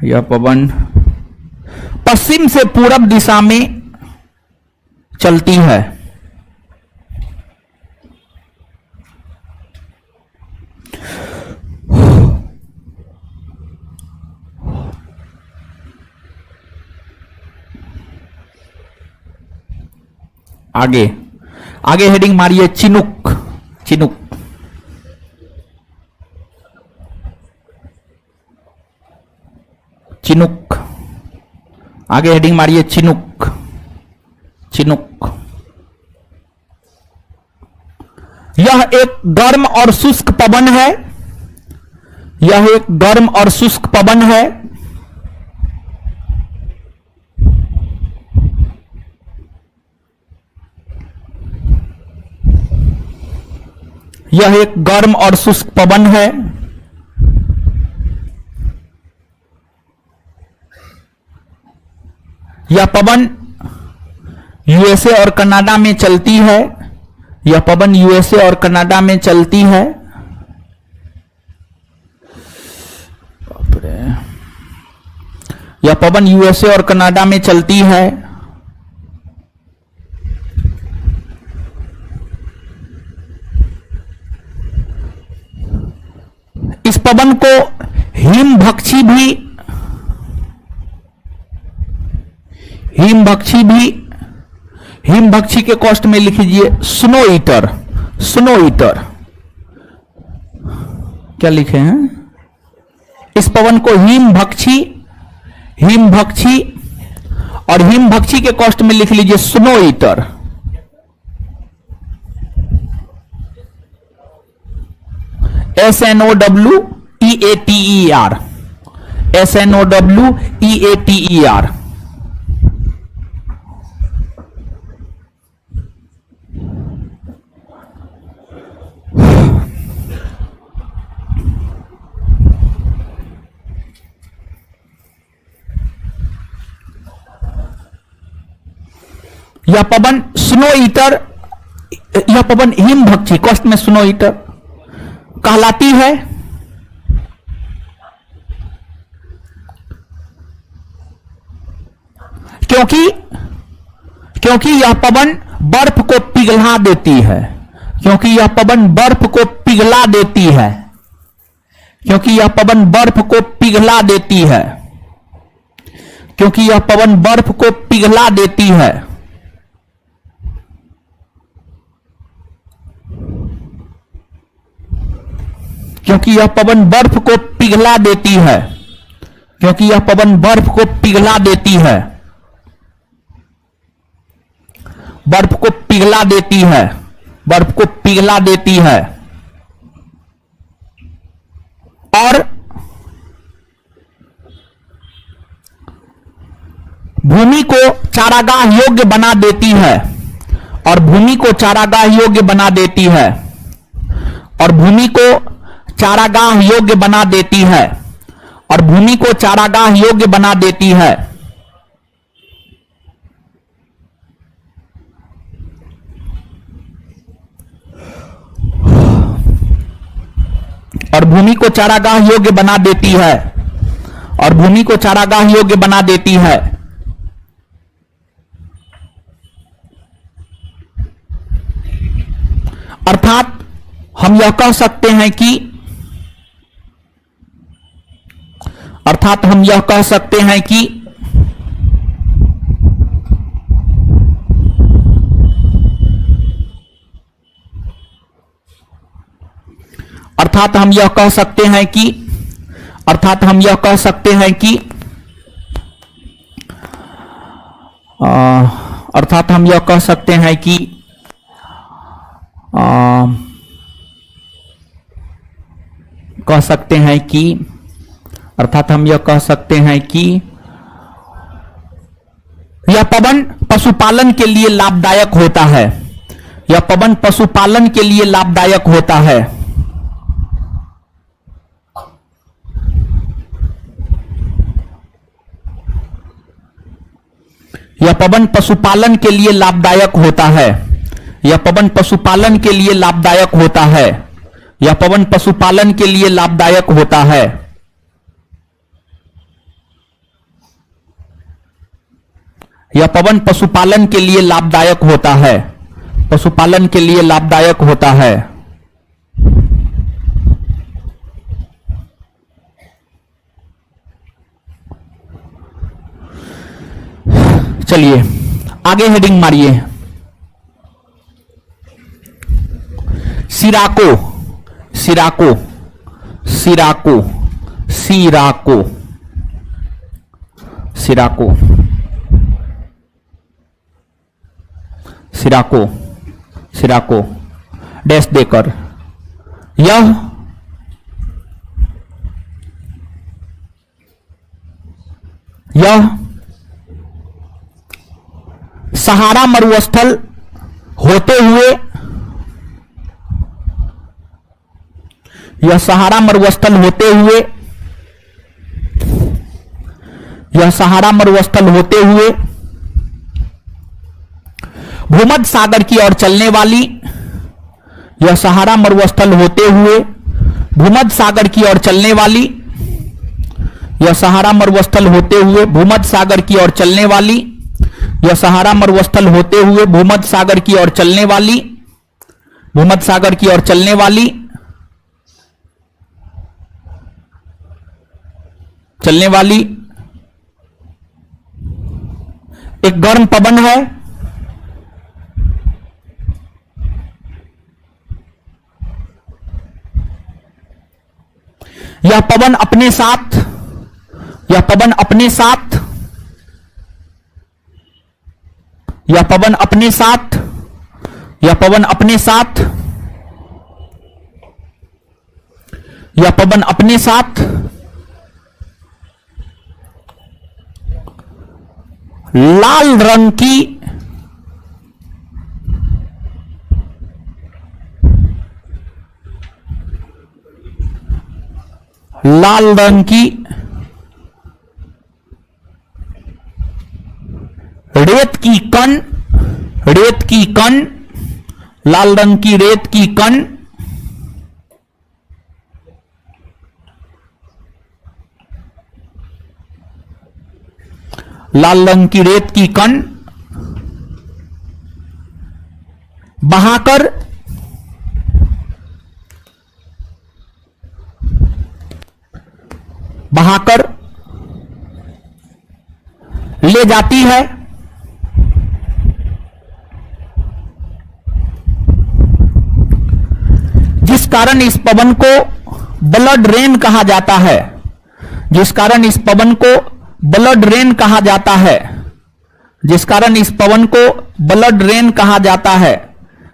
S1: यह पवन पश्चिम से पूरब दिशा में चलती है। आगे आगे हेडिंग मारिए चिनुक, चिनुक, चिनुक। आगे हेडिंग मारिए चिनुक, चिनुक। यह एक गर्म और शुष्क पवन है। यह एक गर्म और शुष्क पवन है। यह एक गर्म और शुष्क पवन है। यह पवन यूएसए और कनाडा में चलती है। यह पवन यूएसए और कनाडा में चलती है। यह पवन यूएसए और कनाडा में चलती है। इस पवन को हिमभक्षी हिमभक्षी के कॉस्ट में लिख लीजिए स्नो ईटर। स्नो ईटर क्या लिखे हैं? इस पवन को हिमभक्षी, हिमभक्षी और हिमभक्षी के कॉस्ट में लिख लीजिए स्नो ईटर। SNOWEATER, SNOWEATER। यह पवन स्नो ईटर, यह पवन हिमभक्षी कॉस्ट में स्नो ईटर कहलाती है, क्योंकि यह पवन बर्फ को पिघला देती है, क्योंकि यह पवन बर्फ को पिघला देती है, क्योंकि यह पवन बर्फ को पिघला देती है, क्योंकि यह पवन बर्फ को पिघला देती है। क्योंकि यह पवन बर्फ को पिघला देती है, क्योंकि यह पवन बर्फ को पिघला देती है, बर्फ को पिघला देती है, बर्फ को पिघला देती है। और भूमि को चारागाह योग्य बना देती है, और भूमि को चारागाह योग्य बना देती है, और भूमि को चारागाह योग्य बना देती है, और भूमि को चारागाह योग्य बना देती है। और भूमि को चारागाह योग्य बना देती है, और भूमि को चारागाह योग्य बना देती है। अर्थात हम यह कह सकते हैं कि, अर्थात हम यह कह सकते हैं कि अर्थात हम यह कह सकते हैं कि अर्थात हम यह कह सकते हैं कि अर्थात हम यह कह सकते हैं कि कह सकते हैं कि अर्थात हम यह कह सकते हैं कि यह पवन पशुपालन के लिए लाभदायक होता है, यह पवन पशुपालन के लिए लाभदायक होता है। यह पवन पशुपालन के लिए लाभदायक होता है, यह पवन पशुपालन के लिए लाभदायक होता है, यह पवन पशुपालन के लिए लाभदायक होता है। यह पवन पशुपालन के लिए लाभदायक होता है, पशुपालन के लिए लाभदायक होता है। चलिए आगे हेडिंग मारिए। सिराको, सिराको, सिराको, सिराको, सिराको, सिराको, सिराको डैश देकर यह सहारा मरुस्थल होते हुए, यह सहारा मरुस्थल होते हुए, यह सहारा मरुस्थल होते हुए भूमध्य सागर की ओर चलने वाली, यह सहारा मरुस्थल होते हुए भूमध्य सागर की ओर चलने वाली, यह सहारा मरुस्थल होते हुए भूमध्य सागर की ओर चलने वाली, यह सहारा मरुस्थल होते हुए भूमध्य सागर की ओर चलने वाली, भूमध्य सागर की ओर चलने वाली, चलने वाली एक गर्म पवन है, यह पवन अपने साथ, यह पवन अपने साथ, यह पवन अपने साथ, यह पवन अपने साथ, यह पवन अपने साथ लाल रंग की रेत की कण, रेत की कण, लाल रंग की रेत की कण लाल रंग की रेत की कण बहाकर बहाकर ले जाती है, जिस कारण इस पवन को ब्लड रेन कहा जाता है, जिस कारण इस पवन को ब्लड रेन कहा जाता है, जिस कारण इस पवन को ब्लड रेन कहा जाता है,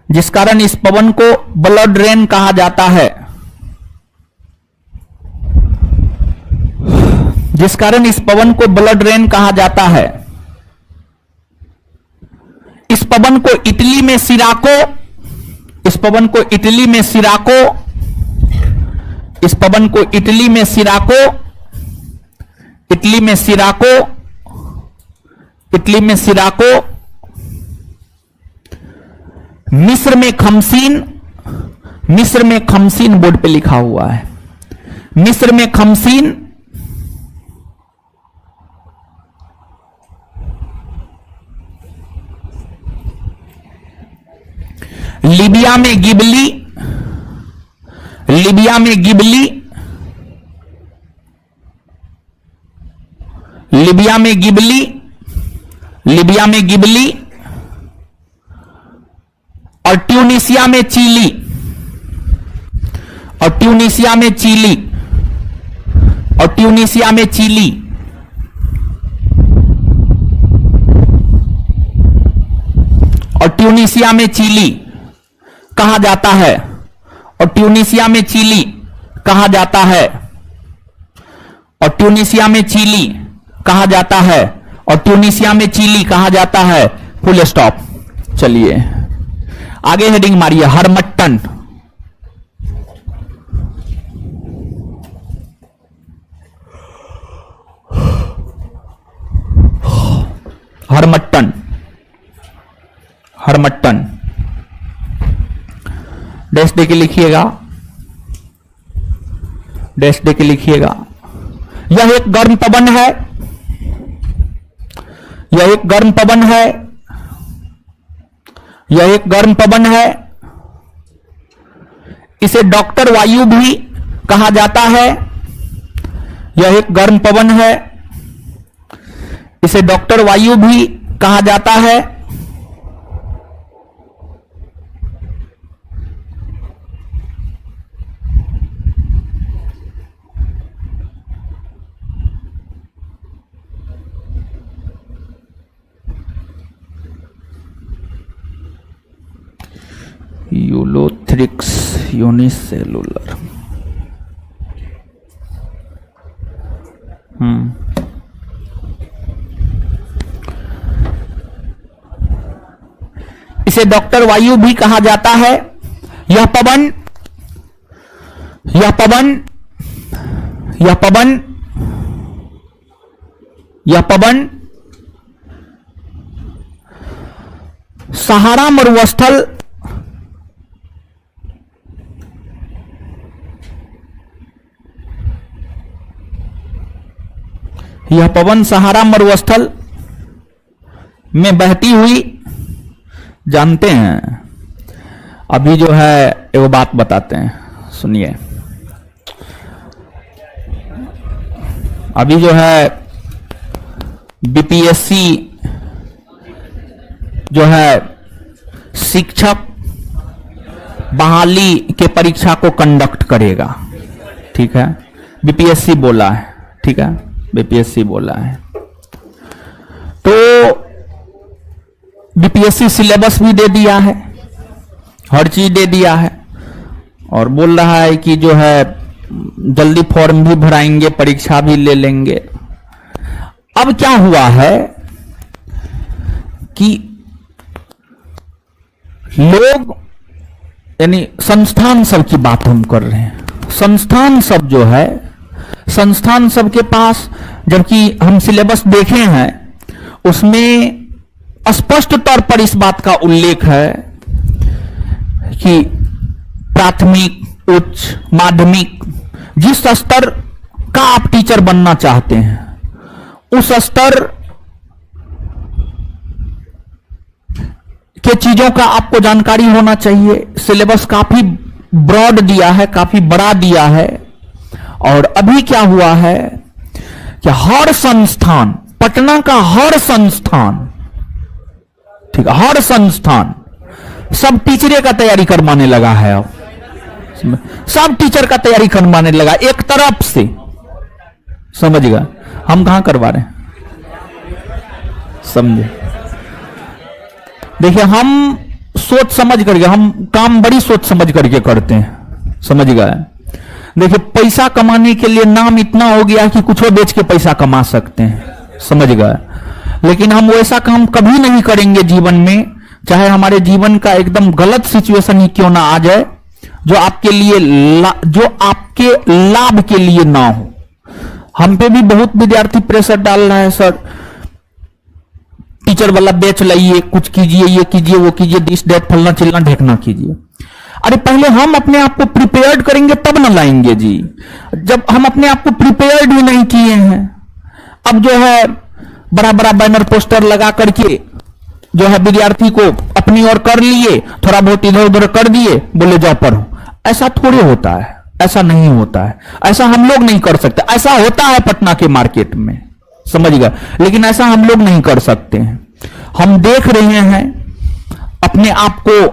S1: जिस कारण इस पवन को ब्लड रेन कहा जाता है, जिस कारण इस पवन को ब्लड रेन कहा जाता है। इस पवन को इटली में सिराको, इस पवन को इटली में सिराको, इस पवन को इटली में सिराको, इटली में सिराको, इटली में सिराको, मिस्र में खमसीन, मिस्र में खमसीन बोर्ड पे लिखा हुआ है, मिस्र में खमसीन, लीबिया में गिबली, लीबिया में गिबली, लीबिया में गिबली, लीबिया में गिबली और ट्यूनिसिया में चीली, और ट्यूनिसिया में चीली, और ट्यूनिसिया में चीली, और ट्यूनिसिया में चीली कहा जाता है, और ट्यूनिसिया में चीली कहा जाता है, और ट्यूनिसिया में चीली कहा जाता है, और ट्यूनिसिया में चीली कहा जाता है। Full stop. चलिए आगे हेडिंग मारिए, हरमट्टन, हरमट्टन, हरमट्टन डैश दे के लिखिएगा, डैश दे के लिखिएगा। यह एक गर्म पवन है, यह एक गर्म पवन है, यह एक गर्म पवन है। इसे डॉक्टर वायु भी कहा जाता है, यह एक गर्म पवन है, इसे डॉक्टर वायु भी कहा जाता है। यूलोथ्रिक्स यूनिसेलुलर, इसे डॉक्टर वायु भी कहा जाता है। यह पवन, यह पवन, यह पवन, यह पवन सहारा मरुस्थल, यह पवन सहारा मरुस्थल में बहती हुई, जानते हैं अभी जो है एगो बात बताते हैं, सुनिए। अभी जो है बीपीएससी जो है शिक्षक बहाली के परीक्षा को कंडक्ट करेगा, ठीक है। बीपीएससी बोला है, ठीक है, बीपीएससी बोला है। तो बीपीएससी सिलेबस भी दे दिया है, हर चीज दे दिया है, और बोल रहा है कि जो है जल्दी फॉर्म भी भराएंगे, परीक्षा भी ले लेंगे। अब क्या हुआ है कि लोग, यानी संस्थान सब की बात हम कर रहे हैं, संस्थान सब जो है, संस्थान सब के पास, जबकि हम सिलेबस देखे हैं उसमें स्पष्ट तौर पर इस बात का उल्लेख है कि प्राथमिक, उच्च, माध्यमिक, जिस स्तर का आप टीचर बनना चाहते हैं उस स्तर के चीजों का आपको जानकारी होना चाहिए। सिलेबस काफी ब्रॉड दिया है, काफी बड़ा दिया है। और अभी क्या हुआ है कि हर संस्थान, पटना का हर संस्थान, ठीक है, हर संस्थान सब टीचरे का तैयारी करवाने लगा है। अब सब टीचर का तैयारी करवाने लगा एक तरफ से, समझिएगा। हम कहां करवा रहे हैं, समझे? देखिए, हम सोच समझ करके, हम काम बड़ी सोच समझ करके करते हैं, समझ गए? देखिए, पैसा कमाने के लिए नाम इतना हो गया कि कुछ बेच के पैसा कमा सकते हैं, समझ गए? लेकिन हम वैसा काम कभी नहीं करेंगे जीवन में, चाहे हमारे जीवन का एकदम गलत सिचुएशन ही क्यों ना आ जाए, जो आपके लिए जो आपके लाभ के लिए ना हो। हम पे भी बहुत विद्यार्थी प्रेशर डाल रहा है, सर टीचर वाला बेच लाइए, कुछ कीजिए, ये कीजिए, वो कीजिए, दिस डेट फलना चिलना ढेकना कीजिए। अरे पहले हम अपने आप को प्रिपेयर्ड करेंगे तब ना लाएंगे जी। जब हम अपने आप को प्रिपेयर्ड ही नहीं किए हैं, अब जो है बड़ा बड़ा बैनर पोस्टर लगा करके जो है विद्यार्थी को अपनी ओर कर लिए, थोड़ा बहुत इधर उधर कर दिए, बोले जाओ पढ़ो। ऐसा थोड़े होता है, ऐसा नहीं होता है, ऐसा हम लोग नहीं कर सकते। ऐसा होता है पटना के मार्केट में, समझिएगा, लेकिन ऐसा हम लोग नहीं कर सकते हैं। हम देख रहे हैं अपने आप को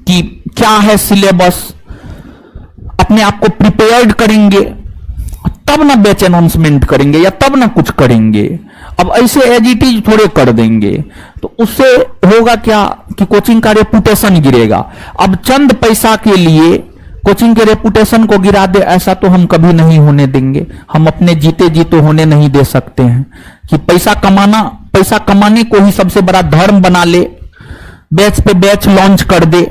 S1: कि क्या है सिलेबस, अपने आप को प्रिपेयर्ड करेंगे तब ना बैच अनाउंसमेंट करेंगे या तब ना कुछ करेंगे। अब ऐसे एज इट इज थोड़े कर देंगे तो उससे होगा क्या कि कोचिंग का रेपुटेशन गिरेगा। अब चंद पैसा के लिए कोचिंग के रेपुटेशन को गिरा दे, ऐसा तो हम कभी नहीं होने देंगे। हम अपने जीते जी तो होने नहीं दे सकते हैं कि पैसा कमाने को ही सबसे बड़ा धर्म बना ले, बैच पे बैच लॉन्च कर दे।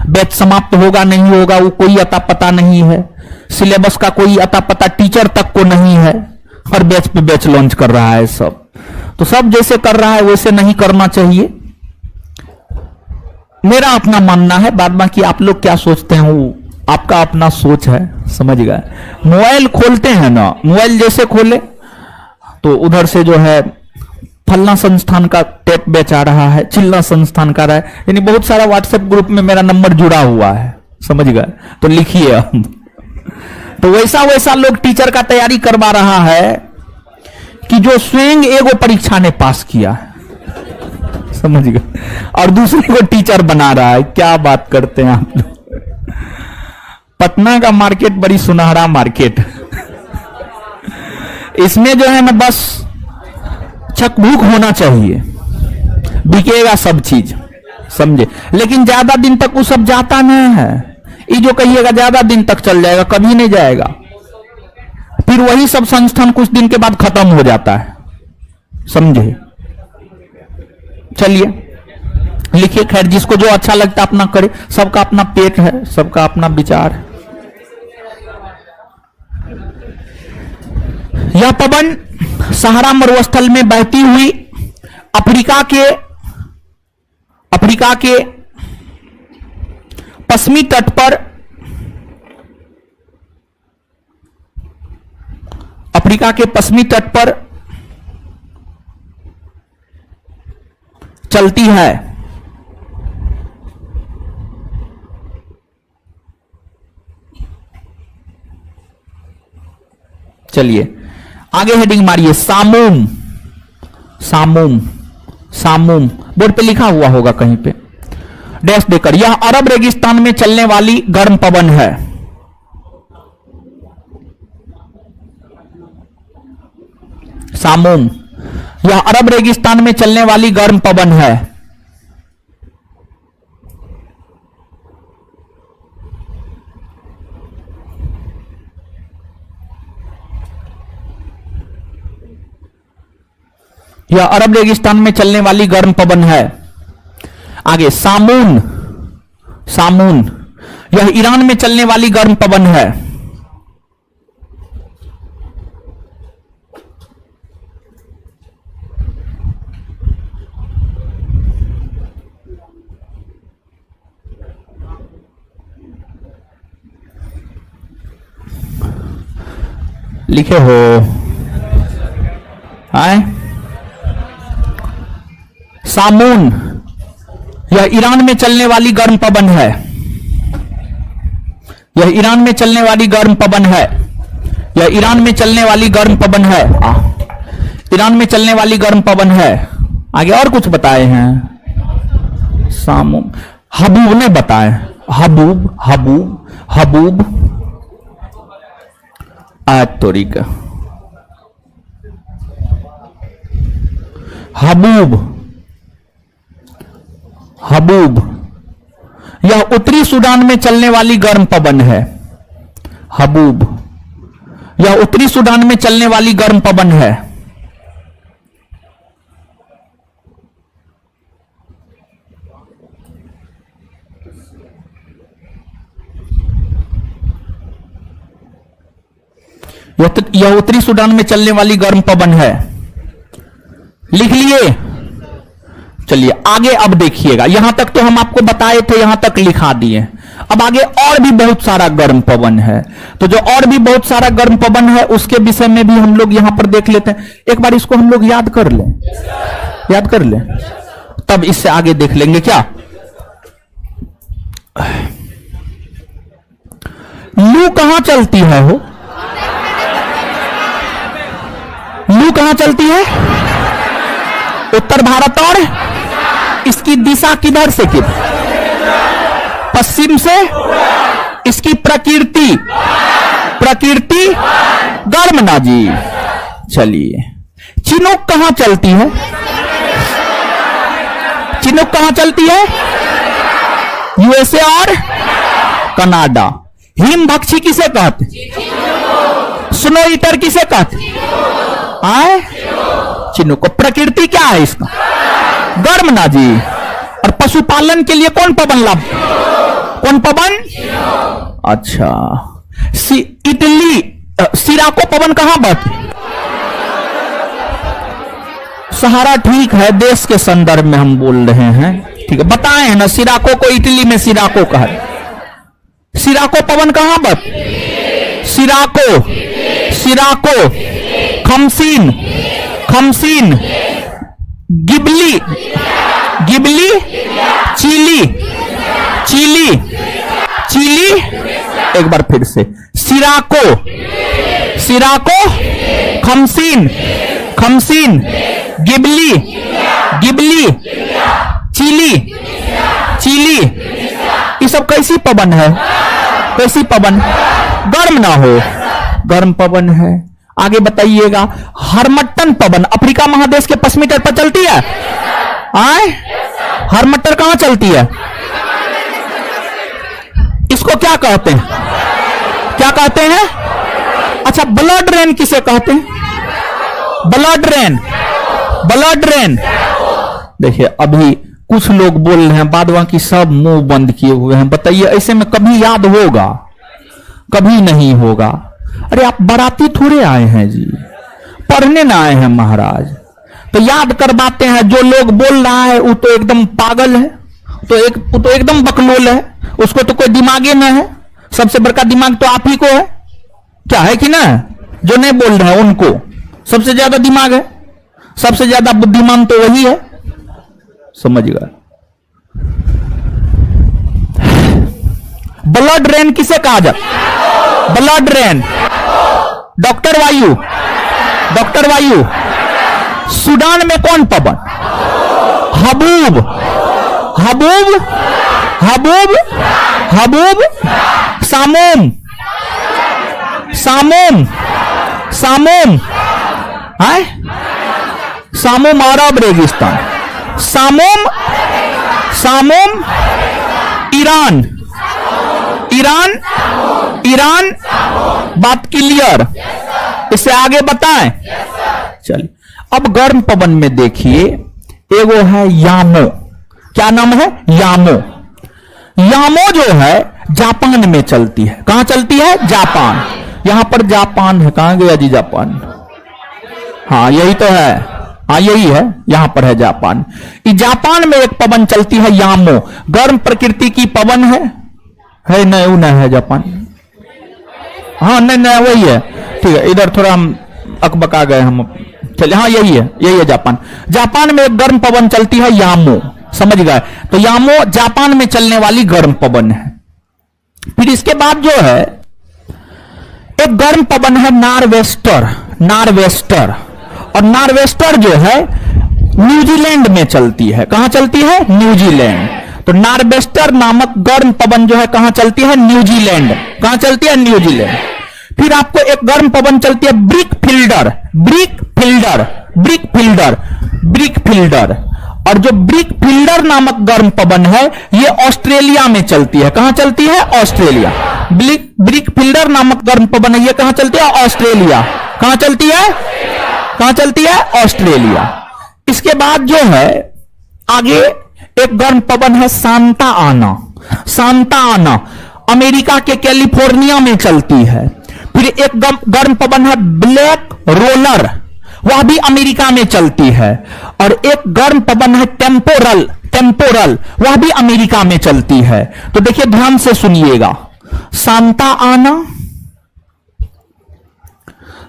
S1: बैच समाप्त होगा नहीं होगा वो कोई अता पता नहीं है, सिलेबस का कोई अता पता टीचर तक को नहीं है, हर बैच पे बैच लॉन्च कर रहा है सब। तो सब जैसे कर रहा है वैसे नहीं करना चाहिए, मेरा अपना मानना है। बाद बाकी आप लोग क्या सोचते हैं वो आपका अपना सोच है, समझ गए? मोबाइल खोलते हैं ना, मोबाइल जैसे खोले तो उधर से जो है फलना संस्थान का टेट बैच आ रहा है, चिल्ला संस्थान का रहा है, यानी बहुत सारा व्हाट्सएप ग्रुप में मेरा नंबर जुड़ा हुआ है, समझ गए? तो लिखिए हम। तो वैसा वैसा लोग टीचर का तैयारी करवा रहा है कि जो स्वयं एगो परीक्षा ने पास किया है, समझ गए, और दूसरे को टीचर बना रहा है। क्या बात करते हैं आप लोग। पटना का मार्केट बड़ी सुनहरा मार्केट, इसमें जो है ना बस चकभूक होना चाहिए, बिकेगा सब चीज, समझे? लेकिन ज्यादा दिन तक वो सब जाता नहीं है। ये जो कहिएगा ज्यादा दिन तक चल जाएगा, कभी नहीं जाएगा। फिर वही सब संस्थान कुछ दिन के बाद खत्म हो जाता है, समझे? चलिए लिखिए, खैर जिसको जो अच्छा लगता अपना करे, सबका अपना पेट है, सबका अपना विचार है। यह पवन सहारा मरुस्थल में बहती हुई अफ्रीका के पश्चिमी तट पर चलती है। चलिए आगे हेडिंग मारिए, सामूम। सामूम, सामूम बोर्ड पे लिखा हुआ होगा कहीं पे, डैश देकर। यह अरब रेगिस्तान में चलने वाली गर्म पवन है। सामूम। यह अरब रेगिस्तान में चलने वाली गर्म पवन है। यह अरब रेगिस्तान में चलने वाली गर्म पवन है। आगे सामून, सामून यह ईरान में चलने वाली गर्म पवन है। लिखे हो आए? सामून यह ईरान में चलने वाली गर्म पवन है। यह ईरान में चलने वाली गर्म पवन है। यह ईरान में चलने वाली गर्म पवन है। ईरान में चलने वाली गर्म पवन है। आगे और कुछ बताए हैं? सामून, हबूब ने बताए। हबूब, हबूब, हबूब तोरीका हबूब, हबूब यह उत्तरी सूडान में चलने वाली गर्म पवन है। हबूब यह उत्तरी सूडान में चलने वाली गर्म पवन है। यह उत्तरी सूडान में चलने वाली गर्म पवन है। लिख लिए? चलिए आगे अब देखिएगा। यहां तक तो हम आपको बताए थे, यहां तक लिखा दिए। अब आगे और भी बहुत सारा गर्म पवन है। तो जो और भी बहुत सारा गर्म पवन है उसके विषय में भी हम लोग यहां पर देख लेते हैं। एक बार इसको हम लोग याद कर लें, याद कर लें, तब इससे आगे देख लेंगे। क्या लू कहां चलती है? हो लू कहां चलती है? उत्तर भारत। और इसकी दिशा किधर से किधर? पश्चिम से। इसकी प्रकृति, प्रकृति गर्म ना जी। चलिए चिनूक कहां चलती है? चिनूक कहां चलती है? यूएसए और कनाडा। हिम भक्षी किसे कहते? स्नो ईटर किसे कहते? आए चिनूक। प्रकृति क्या है इसका? गर्म ना जी। और पशुपालन के लिए कौन पवन लाभ? कौन पवन? अच्छा इटली सिराको पवन कहां बहती? सहारा। ठीक है, देश के संदर्भ में हम बोल रहे हैं। ठीक है, बताए हैं ना सिराको को इटली में सिराको कहा। सिराको पवन कहां बहती? Sirocco, sirocco, khamsin, khamsin, ghibli, ghibli, chili, chili, chili. एक बार फिर से sirocco, sirocco, khamsin, khamsin, ghibli, ghibli, chili, chili. ये सब कैसी पवन है? कैसी पवन? गर्म ना हो, गर्म पवन है। आगे बताइएगा। हरमट्टन पवन अफ्रीका महादेश के पश्चिमी तट पर चलती है। आए हरमट्टर कहां चलती है? इसको क्या कहते हैं? क्या कहते हैं? अच्छा ब्लड रेन किसे कहते हैं? Blood rain, blood rain. देखिए अभी कुछ लोग बोल रहे हैं, बाद बाकी सब मुंह बंद किए हुए हैं। बताइए ऐसे में कभी याद होगा? कभी नहीं होगा। अरे आप बाराती थोड़े आए हैं जी, पढ़ने ना आए हैं महाराज। तो याद करवाते हैं। जो लोग बोल रहा है वो तो एकदम पागल है, वो तो एकदम बकलोल है। उसको तो कोई दिमाग ही नहीं है। सबसे बड़का दिमाग तो आप ही को है। क्या है कि ना? जो नहीं बोल रहे हैं उनको सबसे ज्यादा दिमाग है। सबसे ज्यादा बुद्धिमान तो वही है। समझ गए? ब्लड रेन किसे कहा जाता? Blood rain. डॉक्टर वायु, डॉक्टर वायु। सूडान में कौन पवन? Haboob, haboob, haboob, haboob, simoom, simoom, simoom. Simoom अरब रेगिस्तान, simoom, simoom Iran, Iran, Iran, बात क्लियर? इससे आगे बताएं। चलिए अब गर्म पवन में देखिए, एगो है यामो। क्या नाम है? यामो। यामो जो है जापान में चलती है। कहां चलती है? जापान। यहां पर जापान है, कहां गया जी जापान? हाँ यही तो है, हाँ यही है, यहां पर है जापान। इस जापान में एक पवन चलती है यामो, गर्म प्रकृति की पवन है नहीं? वो नहीं है जापान, हाँ नहीं नहीं वही है, ठीक है। इधर थोड़ा हम अकबका गए हम, चलिए हाँ यही है जापान। जापान में एक गर्म पवन चलती है यामो, समझ गए? तो यामो जापान में चलने वाली गर्म पवन है। फिर इसके बाद जो है एक गर्म पवन है नार्वेस्टर, नार्वेस्टर। और नार्वेस्टर जो है न्यूजीलैंड में चलती है। कहां चलती है? न्यूजीलैंड। तो नार्वेस्टर नामक गर्म पवन जो है कहां चलती है? न्यूजीलैंड। कहां चलती है? न्यूजीलैंड। फिर आपको एक गर्म पवन चलती है brick fielder, brickfielder, brickfielder, brick fielder. और जो ब्रिक फिल्डर नामक गर्म पवन है ये ऑस्ट्रेलिया में चलती है। कहां चलती है? ऑस्ट्रेलिया। ब्रिक फिल्डर नामक गर्म पवन है, ये कहां चलती है? ऑस्ट्रेलिया। कहां चलती है? कहां चलती है? ऑस्ट्रेलिया। इसके बाद जो है आगे एक गर्म पवन है सांता आना, सांता आना, अमेरिका के कैलिफोर्निया में चलती है। फिर एक गर्म पवन है ब्लैक रोलर, वह भी अमेरिका में चलती है। और एक गर्म पवन है टेम्पोरल, टेम्पोरल, वह भी अमेरिका में चलती है। तो देखिए ध्यान से सुनिएगा, सांता आना,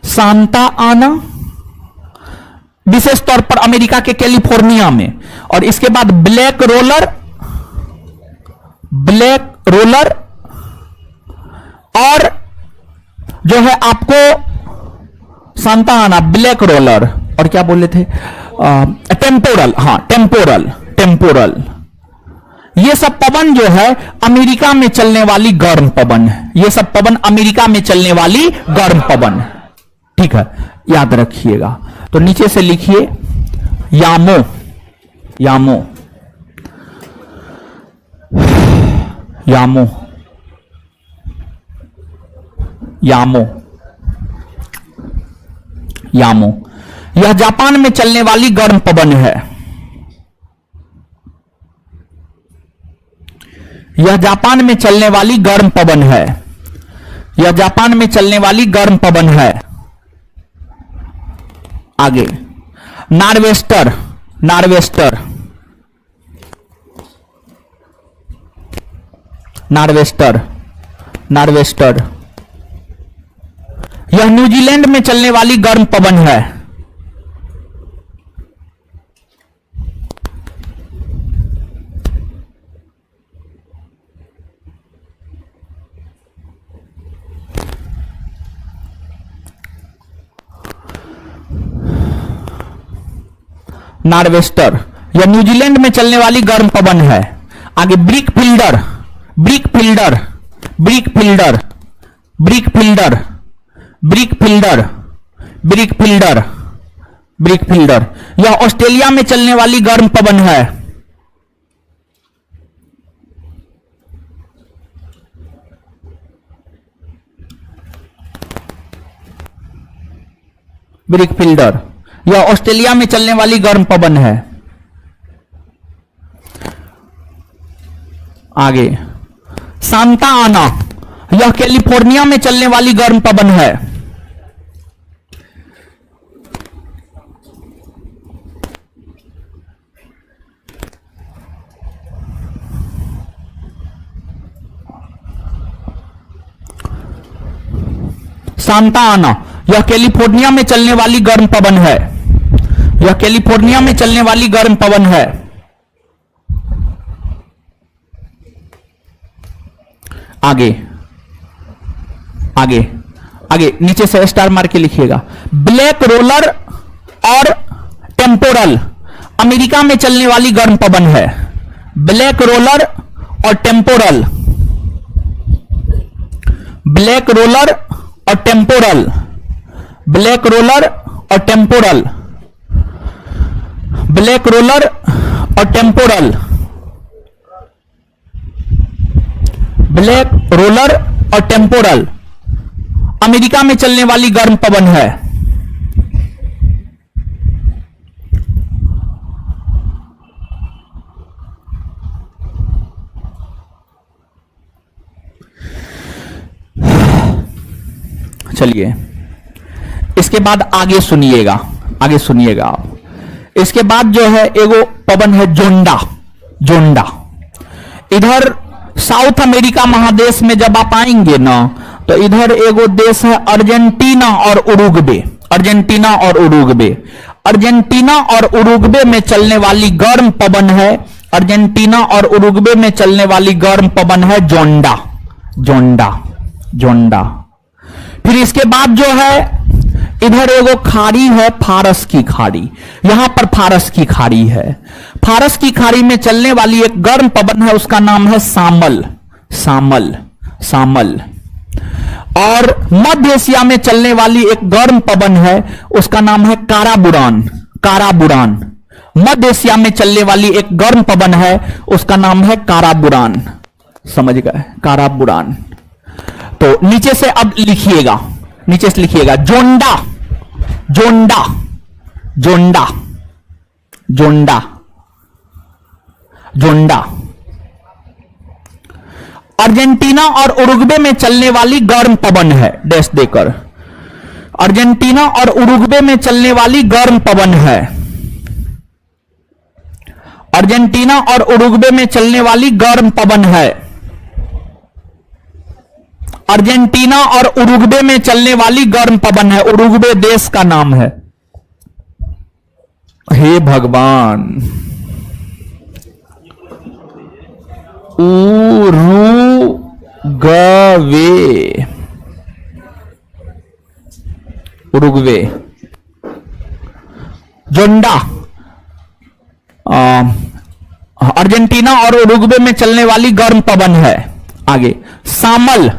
S1: सांता आना विशेष तौर पर अमेरिका के कैलिफोर्निया में। और इसके बाद ब्लैक रोलर, ब्लैक रोलर, और जो है आपको सांता आना, ब्लैक रोलर, और क्या बोले थे? टेम्पोरल, हाँ टेम्पोरल, टेम्पोरल। ये सब पवन जो है अमेरिका में चलने वाली गर्म पवन है। ये सब पवन अमेरिका में चलने वाली गर्म पवन है, ठीक है, याद रखिएगा। तो नीचे से लिखिए यामो, यामो, यामो, यामो, यामो। यह जापान में चलने वाली गर्म पवन है। यह जापान में चलने वाली गर्म पवन है। यह जापान में चलने वाली गर्म पवन है। आगे नार्वेस्टर, नार्वेस्टर, नार्वेस्टर, नार्वेस्टर, यह न्यूजीलैंड में चलने वाली गर्म पवन है। नार्वेस्टर, यह न्यूजीलैंड में चलने वाली गर्म पवन है। आगे brick fielder, brickfielder, brickfielder, brickfielder, brickfielder, brickfielder, brick fielder, यह ऑस्ट्रेलिया में चलने वाली गर्म पवन है। ब्रिक फिल्डर, यह ऑस्ट्रेलिया में चलने वाली गर्म पवन है। आगे सांता आना, यह कैलिफोर्निया में चलने वाली गर्म पवन है। सांता आना, यह कैलिफोर्निया में चलने वाली गर्म पवन है। यह कैलिफोर्निया में चलने वाली गर्म पवन है। आगे आगे आगे नीचे से स्टार मार के लिखिएगा। ब्लैक रोलर और टेम्पोरल अमेरिका में चलने वाली गर्म पवन है। ब्लैक रोलर और टेम्पोरल, ब्लैक रोलर और टेम्पोरल, ब्लैक रोलर और टेम्पोरल, ब्लैक रोलर और टेम्पोरल, ब्लैक रोलर और टेम्पोरल अमेरिका में चलने वाली गर्म पवन है। चलिए इसके बाद आगे सुनिएगा, आगे सुनिएगा आप। इसके बाद जो है एगो पवन है जोंडा, जोंडा। इधर साउथ अमेरिका महादेश में जब आप आएंगे ना तो इधर एगो देश है अर्जेंटीना और उरुग्वे, अर्जेंटीना और उरुग्वे। अर्जेंटीना और उरुग्वे में चलने वाली गर्म पवन है, अर्जेंटीना और उरुग्वे में चलने वाली गर्म पवन है जोंडा, जोंडा, जोंडा। फिर इसके बाद जो है इधर एगो खाड़ी है फारस की खाड़ी, यहां पर फारस की खाड़ी है। फारस की खाड़ी में चलने वाली एक गर्म पवन है, उसका नाम है सामल, सामल, सामल। और मध्य एशिया में चलने वाली एक गर्म पवन है, उसका नाम है काराबुरान, काराबुरान। मध्य एशिया में चलने वाली एक गर्म पवन है, उसका नाम है काराबुरान। समझ गए, काराबुरान। तो नीचे से अब लिखिएगा, नीचे से लिखिएगा जोंडा, जोंडा, जोंडा, जोंडा, जोंडा। अर्जेंटीना और उरुग्वे में चलने वाली गर्म पवन है, डैश देकर। अर्जेंटीना और उरुग्वे में चलने वाली गर्म पवन है, अर्जेंटीना और उरुग्वे में चलने वाली गर्म पवन है, अर्जेंटीना और उरुग्वे में चलने वाली गर्म पवन है। उरुग्वे देश का नाम है। हे भगवान, उरुग्वे, उरुग्वे। जोंडा अर्जेंटीना और उरुग्वे में चलने वाली गर्म पवन है। आगे सामल,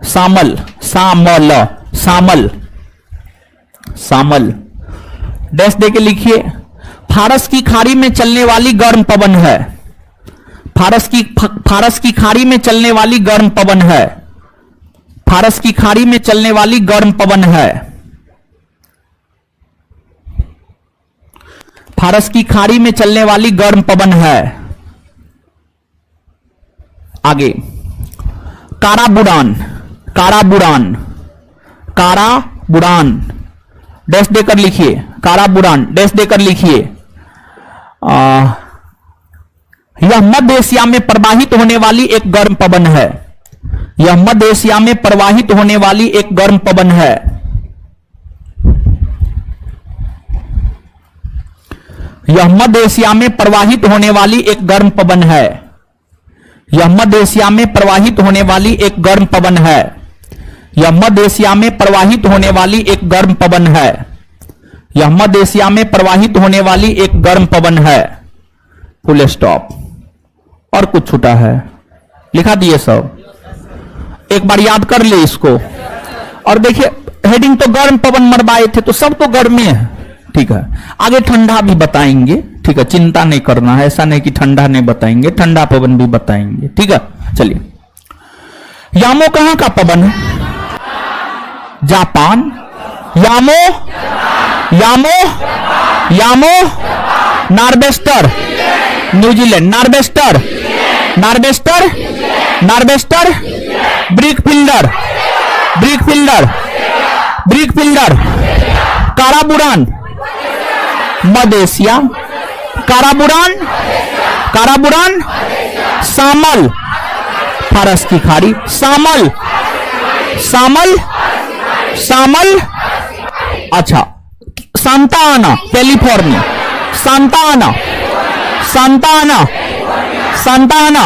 S1: सामल, सामल, सामल, सामल। डैश दे के लिखिए। फारस की खाड़ी में चलने वाली गर्म पवन है, फारस की खाड़ी में चलने वाली गर्म पवन है, फारस की खाड़ी में चलने वाली गर्म पवन है, फारस की खाड़ी में चलने वाली गर्म पवन है। आगे काराबुरान, काराबुरान, काराबुरान। डैश देकर लिखिए, काराबुरान, डैश देकर लिखिए। यह मध्य एशिया में प्रवाहित होने वाली एक गर्म पवन है, यह मध्य एशिया में प्रवाहित होने वाली एक गर्म पवन है। यह मध्य एशिया में प्रवाहित होने वाली एक गर्म पवन है, यह मध्य एशिया में प्रवाहित होने वाली एक गर्म पवन है, यह मध्य एशिया में प्रवाहित होने वाली एक गर्म पवन है, यह मध्य एशिया में प्रवाहित होने वाली एक गर्म पवन है। Full stop. और कुछ छूटा है? लिखा दिए सब, एक बार याद कर ले इसको। और देखिए हेडिंग तो गर्म पवन मरवाए थे, तो सब तो गर्मी है, ठीक है। आगे ठंडा भी बताएंगे, ठीक है, चिंता नहीं करना है, ऐसा नहीं कि ठंडा नहीं बताएंगे, ठंडा पवन भी बताएंगे, ठीक है। चलिए, यामो कहां का पवन है? Japan. Yamo, yamo, yamo, norwester, New Zealand. Norwester, norwester, norwester, brickfielder, brickfielder, brickfielder. Karaburan, मध्य एशिया। काराबुरान, काराबुरान, सामल, फारस की खाड़ी। Samal, samal, samal. अच्छा, Santa Ana, California. Santa Ana, Santa Ana, Santa Ana.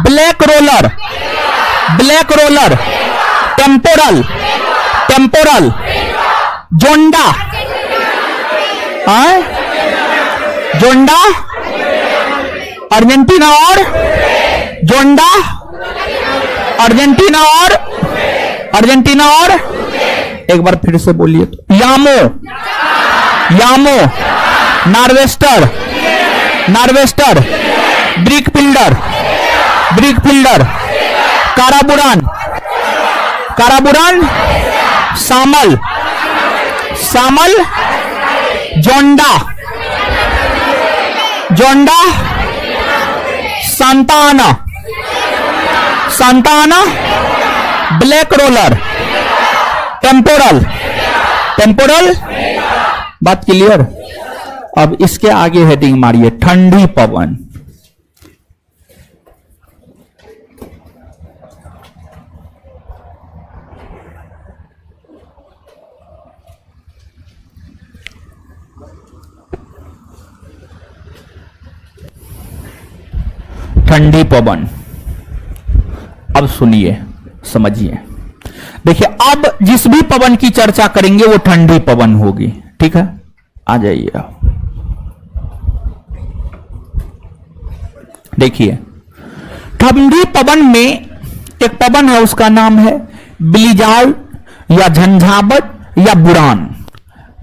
S1: Black roller, black roller, temporal, temporal. Zonda, zonda, Argentina और zonda, Argentina और, Argentina और, एक बार फिर से बोलिए तो। Yamo, yamo, norwester, norwester, brickfielder, brickfielder, karaburan, karaburan, samal, samal, zonda, zonda, Santa Ana, Santa Ana, black roller, temporal, temporal. बात क्लियर। अब इसके आगे हेडिंग मारिए ठंडी पवन। ठंडी पवन। अब सुनिए, समझिए। देखिए, अब जिस भी पवन की चर्चा करेंगे वो ठंडी पवन होगी। ठीक है, आ जाइए आप। देखिए, ठंडी पवन में एक पवन है, उसका नाम है ब्लिजार्ड या झंझावट या बुरान।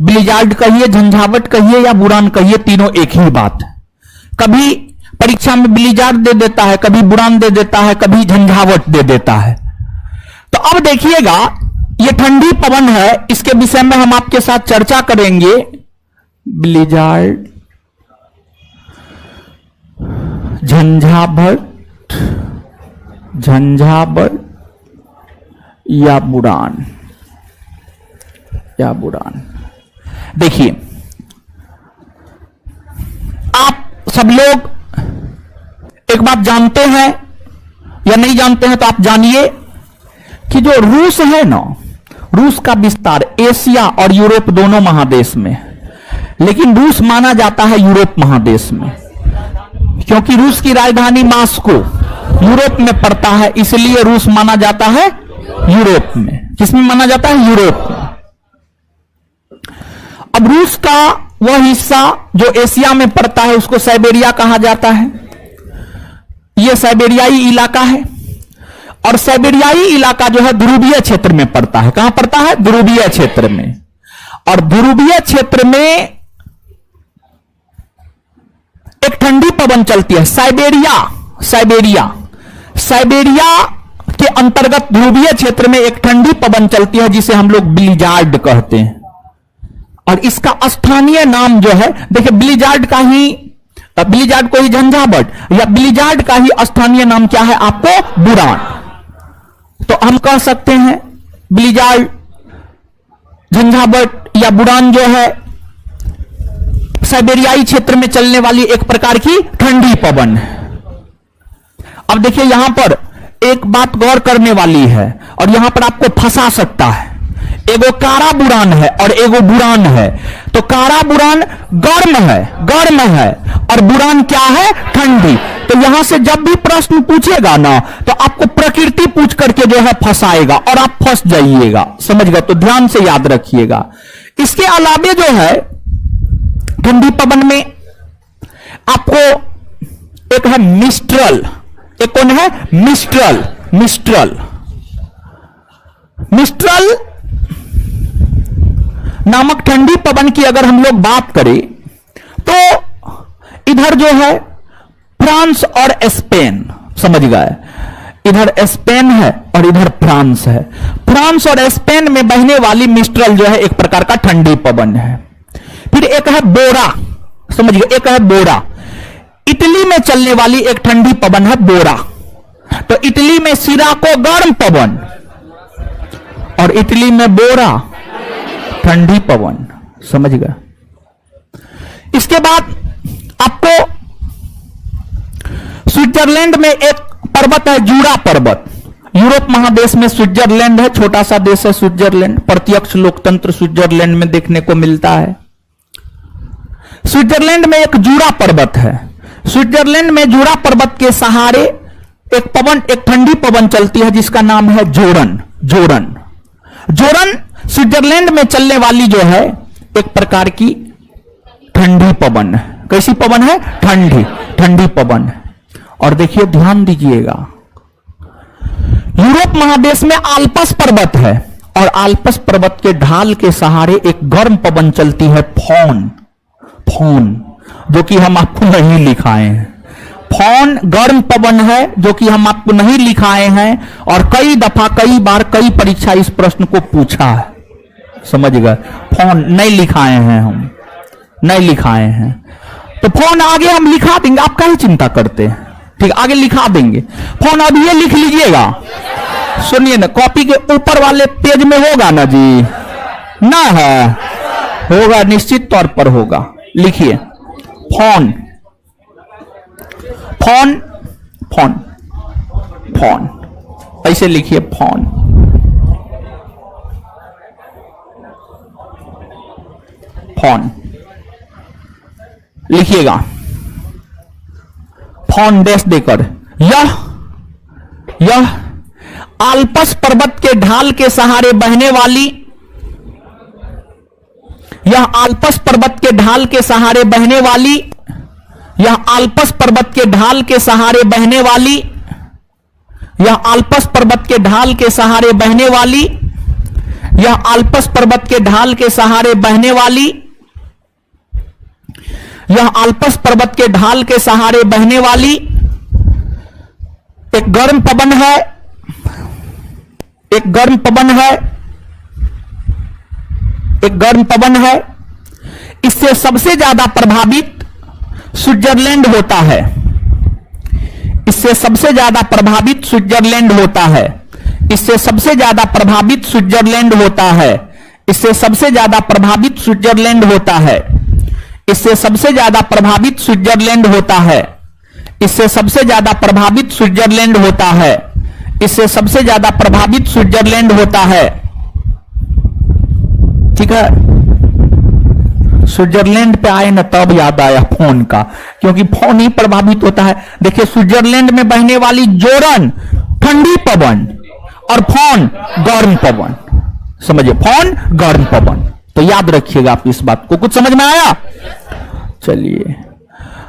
S1: ब्लिजार्ड कहिए, झंझावट कहिए या बुरान कहिए, तीनों एक ही बात। कभी परीक्षा में ब्लिजार्ड दे देता है, कभी बुरान दे देता है, कभी झंझावट दे देता है। तो अब देखिएगा, ये ठंडी पवन है, इसके विषय में हम आपके साथ चर्चा करेंगे। ब्लिजार्ड, झंझावट, झंझावट या बुरान, या बुरान। देखिए, आप सब लोग एक बात जानते हैं या नहीं जानते हैं, तो आप जानिए कि जो रूस है ना, रूस का विस्तार एशिया और यूरोप दोनों महादेश में, लेकिन रूस माना जाता है यूरोप महादेश में, क्योंकि रूस की राजधानी मास्को यूरोप में पड़ता है, इसलिए रूस माना जाता है यूरोप में। किसमें माना जाता है? यूरोप में। अब रूस का वह हिस्सा जो एशिया में पड़ता है उसको साइबेरिया कहा जाता है। यह साइबेरियाई इलाका है, और साइबेरियाई इलाका जो है ध्रुवीय क्षेत्र में पड़ता है। कहां पड़ता है? ध्रुवीय क्षेत्र में। और ध्रुवीय क्षेत्र में एक ठंडी पवन चलती है, साइबेरिया, साइबेरिया, साइबेरिया के अंतर्गत ध्रुवीय क्षेत्र में एक ठंडी पवन चलती है जिसे हम लोग ब्लिजार्ड कहते हैं। और इसका स्थानीय नाम जो है, देखिए ब्लिजार्ड का ही, ब्लिजार्ड को ही झंझावट या ब्लिजार्ड का ही स्थानीय नाम क्या है आपको? बुरान। तो हम कह सकते हैं ब्लिजार्ड, झंझावट या बुरान जो है साइबेरियाई क्षेत्र में चलने वाली एक प्रकार की ठंडी पवन है। अब देखिए, यहां पर एक बात गौर करने वाली है और यहां पर आपको फंसा सकता है। एगो कारा बुरान है और एगो बुरान है। तो कारा बुरान गर्म है, गर्म है, और बुरान क्या है? ठंडी। तो यहां से जब भी प्रश्न पूछेगा ना, तो आपको प्रकृति पूछ करके जो है फंसाएगा और आप फंस जाइएगा। समझ गए? तो ध्यान से याद रखिएगा। इसके अलावे जो है ठंडी पवन में आपको एक है मिस्ट्रल। एक कौन है? मिस्ट्रल। मिस्ट्रल, मिस्ट्रल नामक ठंडी पवन की अगर हम लोग बात करें तो इधर जो है फ्रांस और स्पेन, समझ गए? इधर स्पेन है और इधर फ्रांस है। फ्रांस और स्पेन में बहने वाली मिस्ट्रल जो है एक प्रकार का ठंडी पवन है। फिर एक है बोरा, समझ गए? एक है बोरा। इटली में चलने वाली एक ठंडी पवन है बोरा। तो इटली में सिराको गर्म पवन और इटली में बोरा ठंडी पवन, समझ गए? इसके बाद आपको स्विट्जरलैंड में एक पर्वत है, जूरा पर्वत। यूरोप महादेश में स्विट्जरलैंड है, छोटा सा देश है स्विट्जरलैंड। प्रत्यक्ष लोकतंत्र स्विट्जरलैंड में देखने को मिलता है। स्विट्जरलैंड में एक जूरा पर्वत है। स्विट्जरलैंड में जूरा पर्वत के सहारे एक पवन, एक ठंडी पवन चलती है जिसका नाम है जोरन। जोरन, जोरन स्विट्जरलैंड में चलने वाली जो है एक प्रकार की ठंडी पवन है। कैसी पवन है? ठंडी, ठंडी पवन। और देखिए, ध्यान दीजिएगा, यूरोप महादेश में आल्पस पर्वत है और आल्पस पर्वत के ढाल के सहारे एक गर्म पवन चलती है, फोन। फोन, जो कि हम आपको नहीं लिखाए हैं। फोन गर्म पवन है जो कि हम आपको नहीं लिखाए हैं, और कई दफा कई बार कई परीक्षा इस प्रश्न को पूछा है, समझ गए। फोन नहीं लिखाए हैं, हम नहीं लिखाए हैं, तो फोन आगे हम लिखा देंगे, आप काहे चिंता करते हैं, ठीक, आगे लिखा देंगे। फोन अब ये लिख लीजिएगा, सुनिए ना, कॉपी के ऊपर वाले पेज में होगा ना जी, ना है, होगा, निश्चित तौर पर होगा। लिखिए फोन, फोन, फोन, फोन, ऐसे लिखिए फोन, फोन लिखिएगा, फोन डैश देकर। यह आल्पस पर्वत के ढाल के सहारे बहने वाली, यह आल्पस पर्वत के ढाल के सहारे बहने वाली, यह आल्पस पर्वत के ढाल के सहारे बहने वाली, यह आल्पस पर्वत के ढाल के सहारे बहने वाली, यह आल्पस पर्वत के ढाल के सहारे बहने वाली, यह आल्पस पर्वत के ढाल के सहारे बहने वाली एक गर्म पवन है, एक गर्म पवन है, एक गर्म पवन है। इससे सबसे ज्यादा प्रभावित स्विट्जरलैंड होता है, इससे सबसे ज्यादा प्रभावित स्विट्जरलैंड होता है, इससे सबसे ज्यादा प्रभावित स्विट्जरलैंड होता है, इससे सबसे ज्यादा प्रभावित स्विट्जरलैंड होता है, इससे सबसे ज्यादा प्रभावित स्विट्जरलैंड होता है, इससे सबसे ज्यादा प्रभावित स्विट्जरलैंड होता है, इससे सबसे ज्यादा प्रभावित स्विट्जरलैंड होता है, ठीक है। स्विट्जरलैंड पे आए ना तब याद आया फोन का, क्योंकि फोन ही प्रभावित होता है। देखिए स्विट्जरलैंड में बहने वाली जोरन ठंडी पवन और फोन गर्म पवन, समझिए, फोन गर्म पवन, तो याद रखिएगा आप इस बात को। कुछ समझ में आया? चलिए,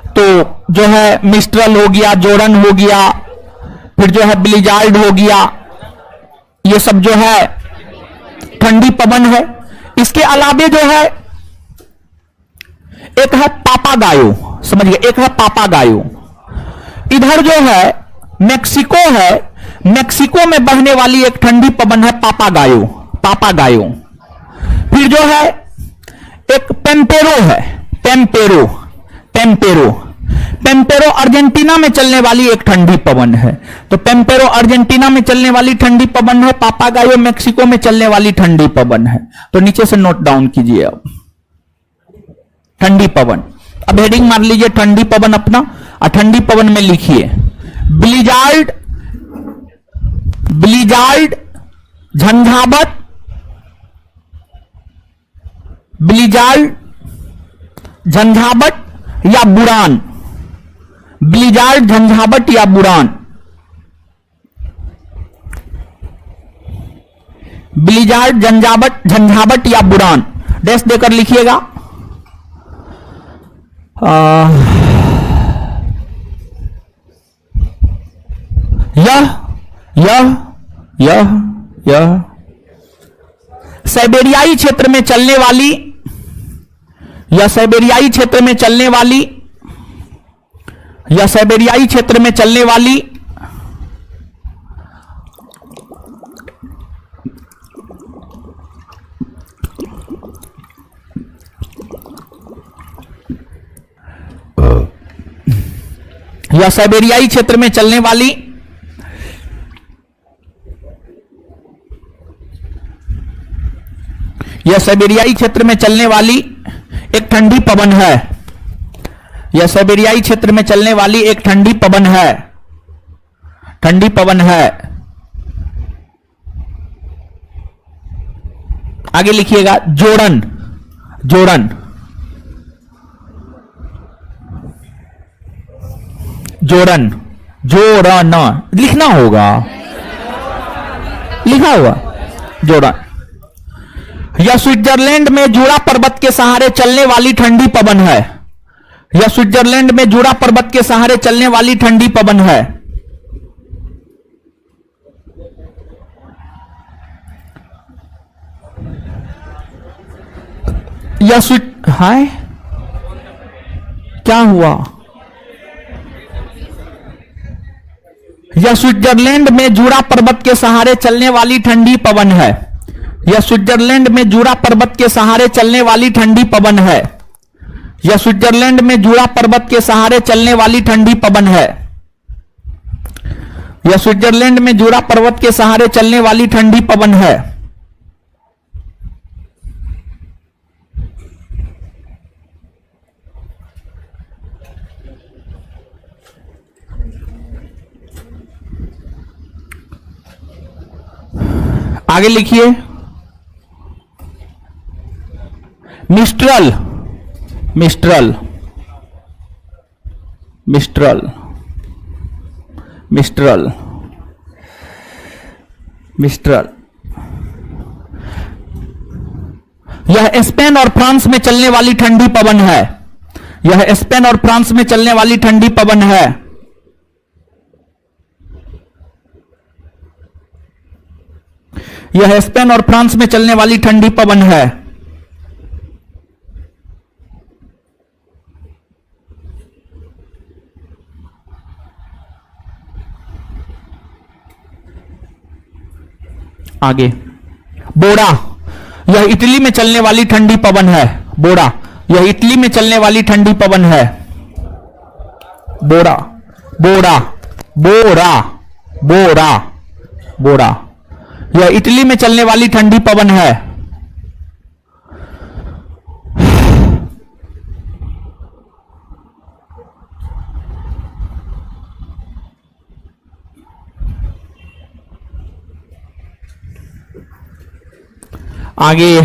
S1: तो जो है मिस्ट्रल हो गया, जोरन हो गया, फिर जो है ब्लिजार्ड हो गया, ये सब जो है ठंडी पवन है। इसके अलावे जो है एक है पापागायो, समझिए, एक है पापागायो। इधर जो है मेक्सिको है, मेक्सिको में बहने वाली एक ठंडी पवन है पापागायो, पापागायो। फिर जो है एक पेम्पेरो है, पेम्पेरो, पेम्पेरो, पेम्पेरो अर्जेंटीना में चलने वाली एक ठंडी पवन है। तो पेम्पेरो अर्जेंटीना में चलने वाली ठंडी पवन है, पापागायो मेक्सिको में चलने वाली ठंडी पवन है। तो नीचे से नोट डाउन कीजिए अब ठंडी पवन। अब हेडिंग मार लीजिए ठंडी पवन अपना, और ठंडी पवन में लिखिए ब्लिजार्ड, ब्लिजार्ड, झंझावत, ब्लिजार्ड, झंझावत या बुरान, ब्लिजार्ड, झंझावत या बुरान, ब्लिजार्ड, झंझावत, झंझावत या बुरान, डैश देकर लिखिएगा। यह साइबेरियाई क्षेत्र में चलने वाली, यह साइबेरियाई क्षेत्र में चलने वाली, यह साइबेरियाई क्षेत्र में चलने वाली यह साइबेरियाई क्षेत्र में चलने वाली यह साइबेरियाई क्षेत्र में चलने वाली एक ठंडी पवन है, यह साइबेरियाई क्षेत्र में चलने वाली एक ठंडी पवन है, ठंडी पवन है। आगे लिखिएगा जोरन, जोरन, जोरन, जोरन लिखना होगा, लिखा हुआ जोरन। यह स्विट्जरलैंड में जूड़ा पर्वत के सहारे चलने वाली ठंडी पवन है, यह स्विट्जरलैंड में जूड़ा पर्वत के सहारे चलने वाली ठंडी पवन है। यह हाय क्या हुआ? यह स्विट्जरलैंड में जूरा पर्वत के सहारे चलने वाली ठंडी पवन है। यह स्विट्जरलैंड में जूरा पर्वत के सहारे चलने वाली ठंडी पवन है। यह स्विट्जरलैंड में जूरा पर्वत के सहारे चलने वाली ठंडी पवन है। यह स्विट्जरलैंड में जूरा पर्वत के सहारे चलने वाली ठंडी पवन है। आगे लिखिए, mistral, mistral, mistral, mistral, mistral. यह स्पेन और फ्रांस में चलने वाली ठंडी पवन है। यह स्पेन और फ्रांस में चलने वाली ठंडी पवन है। यह स्पेन और फ्रांस में चलने वाली ठंडी पवन है। आगे, बोड़ा, यह इटली में चलने वाली ठंडी पवन है। बोड़ा, यह इटली में चलने वाली ठंडी पवन है। बोड़ा, बोड़ा, बोड़ा, बोड़ा, बोड़ा, यह इटली में चलने वाली ठंडी पवन है। आगे,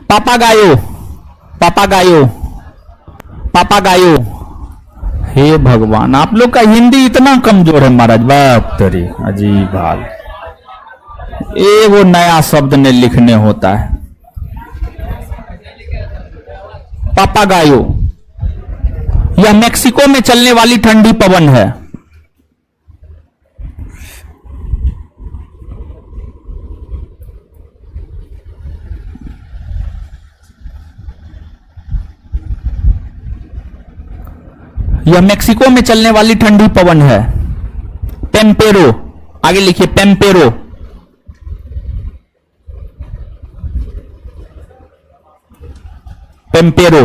S1: पापागायो, पापागायो, पापागायो। हे भगवान, आप लोग का हिंदी इतना कमजोर है महाराज, बाप तेरी अजीब हाल। वो नया शब्द ने लिखने होता है। पापागायो, यह मेक्सिको में चलने वाली ठंडी पवन है। यह मेक्सिको में चलने वाली ठंडी पवन है। पेम्पेरो, आगे लिखिए, पेम्पेरो, पेम्पेरो,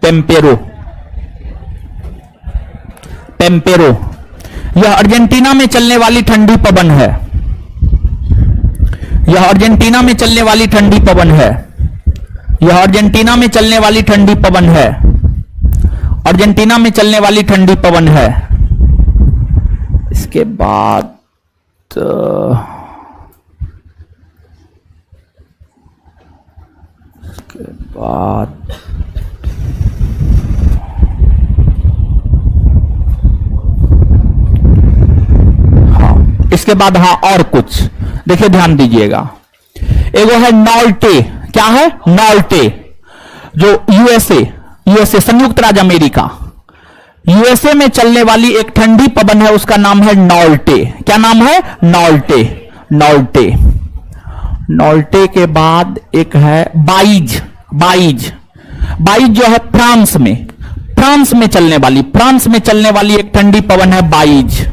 S1: पेम्पेरो, पेम्पेरो। यह अर्जेंटीना में चलने वाली ठंडी पवन है। यह अर्जेंटीना में चलने वाली ठंडी पवन है। यह अर्जेंटीना में चलने वाली ठंडी पवन है। अर्जेंटीना में चलने वाली ठंडी पवन है। इसके बाद इसके बाद हाँ, और कुछ देखिए, ध्यान दीजिएगा। एगो है नॉल्टे। क्या है? नॉल्टे, जो यूएसए संयुक्त राज्य अमेरिका, यूएसए में चलने वाली एक ठंडी पवन है, उसका नाम है नॉल्टे। क्या नाम है? नॉल्टे, नॉल्टे। नॉल्टे के बाद एक है बाइज। बाइज, बाइज जो है फ्रांस में चलने वाली एक ठंडी पवन है बाइज,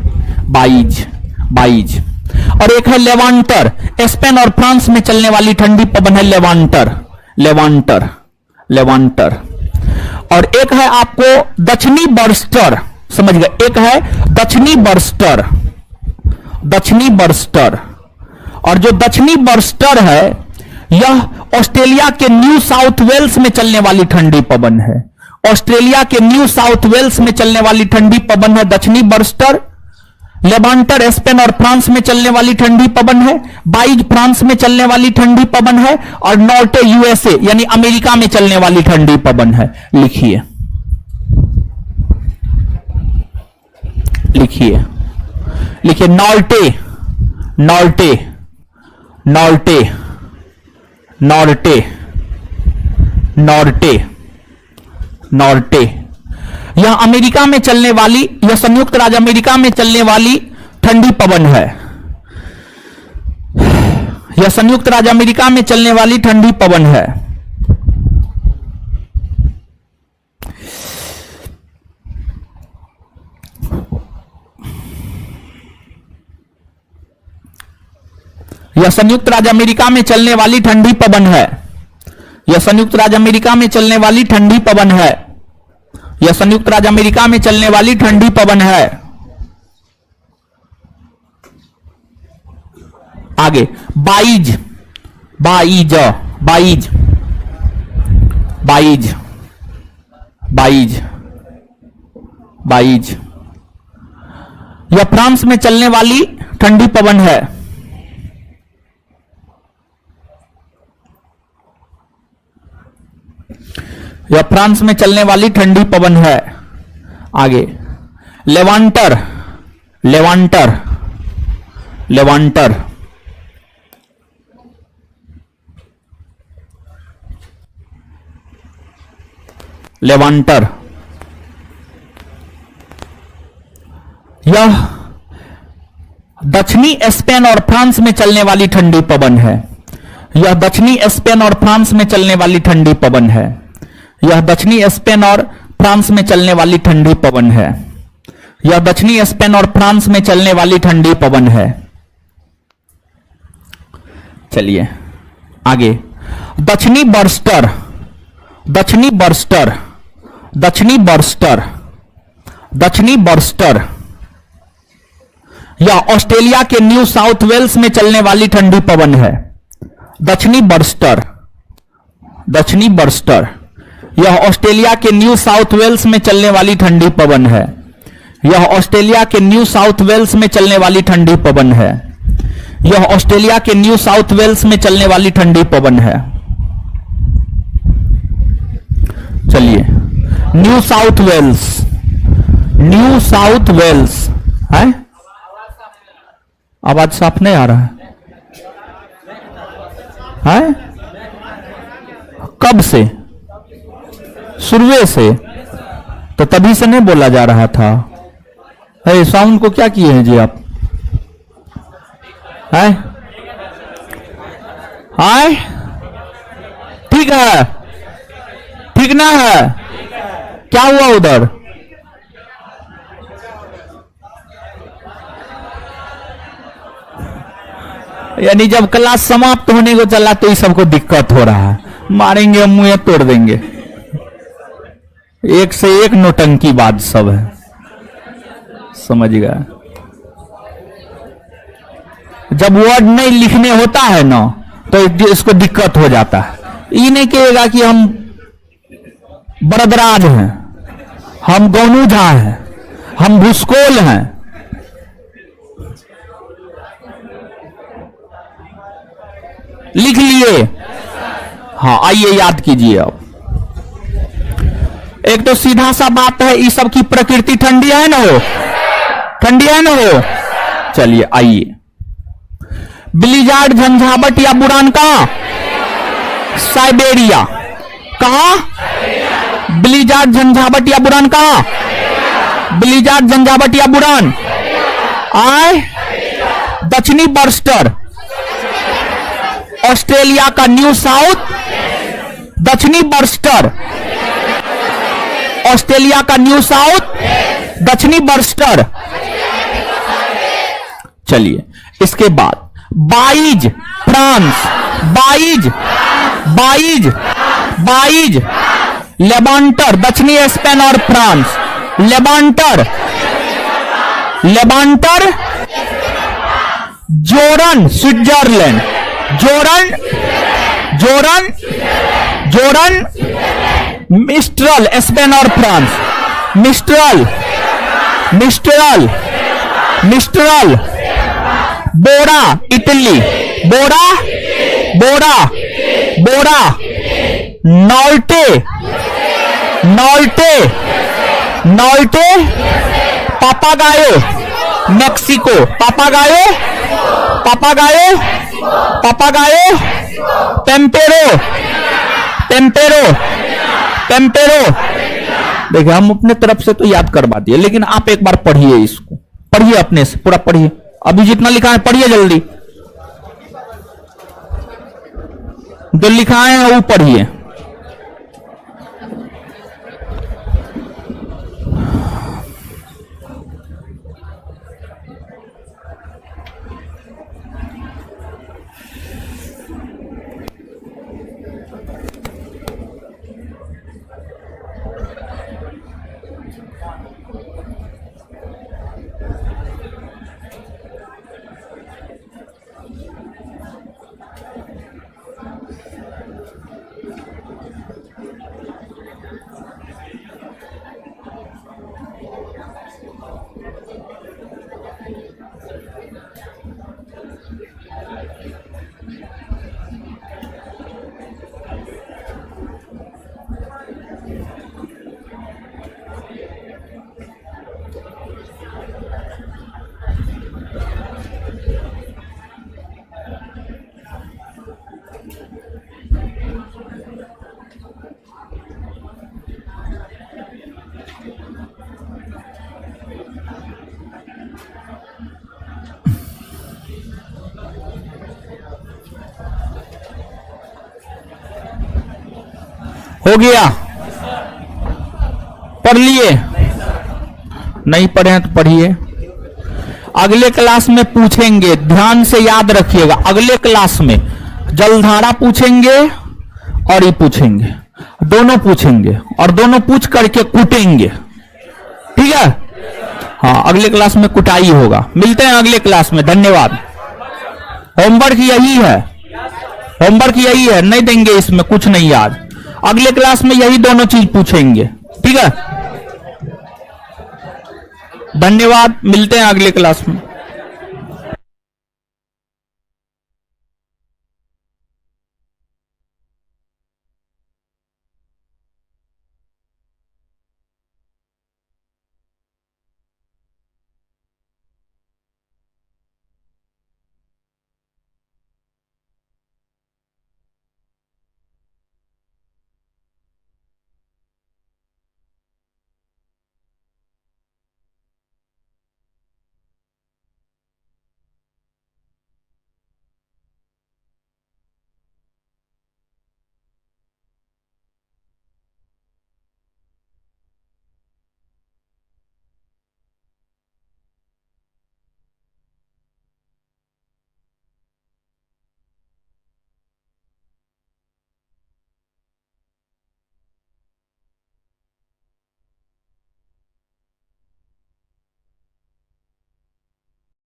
S1: बाइज, बाइज। और एक है लेवांटर, स्पेन और फ्रांस में चलने वाली ठंडी पवन है लेवांटर, लेवांटर, लेवांटर। और एक है आपको दक्षिणी बर्स्टर, समझ गए? एक है दक्षिणी बर्स्टर, दक्षिणी बर्स्टर। और जो दक्षिणी बर्स्टर है, यह ऑस्ट्रेलिया के न्यू साउथ वेल्स में चलने वाली ठंडी पवन है। ऑस्ट्रेलिया के न्यू साउथ वेल्स में चलने वाली ठंडी पवन है दक्षिणी बर्स्टर। लेवांटर स्पेन और फ्रांस में चलने वाली ठंडी पवन है। बाइज फ्रांस में चलने वाली ठंडी पवन है। और नॉल्टे यूएसए यानी अमेरिका में चलने वाली ठंडी पवन है। लिखिए, लिखिए, लिखिए, नॉल्टे, नॉल्टे, नॉल्टे, नॉर्टे, नॉर्टे, नॉर्टे। यह अमेरिका में चलने वाली, यह संयुक्त राज्य अमेरिका में चलने वाली ठंडी पवन है। यह संयुक्त राज्य अमेरिका में चलने वाली ठंडी पवन है। यह संयुक्त राज्य अमेरिका में चलने वाली ठंडी पवन है। यह संयुक्त राज्य अमेरिका में चलने वाली ठंडी पवन है। यह संयुक्त राज्य अमेरिका में चलने वाली ठंडी पवन है। आगे bise, buys, buys, buys, buys, bise. यह फ्रांस में चलने वाली ठंडी पवन है। यह फ्रांस में चलने वाली ठंडी पवन है। आगे लेवांटर, लेवांटर, लेवांटर, लेवांटर। यह दक्षिणी स्पेन और फ्रांस में चलने वाली ठंडी पवन है। यह दक्षिणी स्पेन और फ्रांस में चलने वाली ठंडी पवन है। यह दक्षिणी स्पेन और फ्रांस में चलने वाली ठंडी पवन है। यह दक्षिणी स्पेन और फ्रांस में चलने वाली ठंडी पवन है। चलिए आगे दक्षिणी बर्स्टर, दक्षिणी बर्स्टर, दक्षिणी बर्स्टर, दक्षिणी बर्स्टर। यह ऑस्ट्रेलिया के न्यू साउथ वेल्स में चलने वाली ठंडी पवन है। दक्षिणी बर्स्टर, दक्षिणी बर्स्टर। यह ऑस्ट्रेलिया के न्यू साउथ वेल्स में चलने वाली ठंडी पवन है। यह ऑस्ट्रेलिया के न्यू साउथ वेल्स में चलने वाली ठंडी पवन है। यह ऑस्ट्रेलिया के न्यू साउथ वेल्स में चलने वाली ठंडी पवन है। चलिए New South Wales, New South Wales है। आवाज साफ नहीं आ रहा है? कब से? शुरुए से? तो तभी से नहीं बोला जा रहा था। है साउंड को क्या किए हैं जी आप? है हाय ठीक है, ठीक ना है? क्या हुआ उधर? यानी जब क्लास समाप्त होने को चला तो ये सबको दिक्कत हो रहा है। मारेंगे मुंह तोड़ देंगे। एक से एक नोटंकी बात सब है, समझ गया? जब वर्ड नहीं लिखने होता है ना तो इसको दिक्कत हो जाता है। ये नहीं कहेगा कि हम बरदराज हैं, हम गौनूझा हैं, हम भूसकोल हैं। लिख लिए? हाँ आइए याद कीजिए। अब एक तो सीधा सा बात है, इस सब की प्रकृति ठंडी है ना हो, ठंडी है ना हो। चलिए आइए, ब्लिजार्ड झंझावट या बुरान कहां? साइबेरिया। कहां? ब्लिजार्ड झंझावट या बुरान कहां? ब्लिजार्ड झंझावट या बुरान आए दक्षिणी बर्स्टर ऑस्ट्रेलिया का न्यू साउथ, दक्षिणी बर्स्टर ऑस्ट्रेलिया का न्यू साउथ, दक्षिणी बर्स्टर। चलिए इसके बाद बाइज फ्रांस, बाइज, बाइज, बाइज लेबांटर दक्षिणी स्पेन और फ्रांस, लेबांटर, लेबांटर जोरन स्विट्जरलैंड, जोरन, जोरन, जोरन मिस्ट्रल स्पेन और फ्रांस, मिस्ट्रल, मिस्ट्रल, मिस्ट्रल बोरा इटली, बोरा, बोरा, बोरा नॉल्टे, नॉल्टे, नॉल्टे पापागायो मेक्सिको, पापागायो, पापागायो, पापागायो पेम्पेरो, पेम्पेरो, पेम्पेरो। देखिए हम अपने तरफ से तो याद करवा दिए, लेकिन आप एक बार पढ़िए, इसको पढ़िए अपने से पूरा पढ़िए। अभी जितना लिखा है पढ़िए जल्दी। जो लिखा है वो पढ़िए। हो गया? पढ़ लिए? नहीं पढ़े हैं तो पढ़िए। अगले क्लास में पूछेंगे, ध्यान से याद रखिएगा। अगले क्लास में जलधारा पूछेंगे और ये पूछेंगे, दोनों पूछेंगे और दोनों पूछ करके कूटेंगे। ठीक है? हाँ, अगले क्लास में कुटाई होगा। मिलते हैं अगले क्लास में। धन्यवाद। होमवर्क यही है, होमवर्क यही है, नहीं देंगे इसमें कुछ नहीं आज। अगले क्लास में यही दोनों चीज पूछेंगे। ठीक है? धन्यवाद। मिलते हैं अगले क्लास में।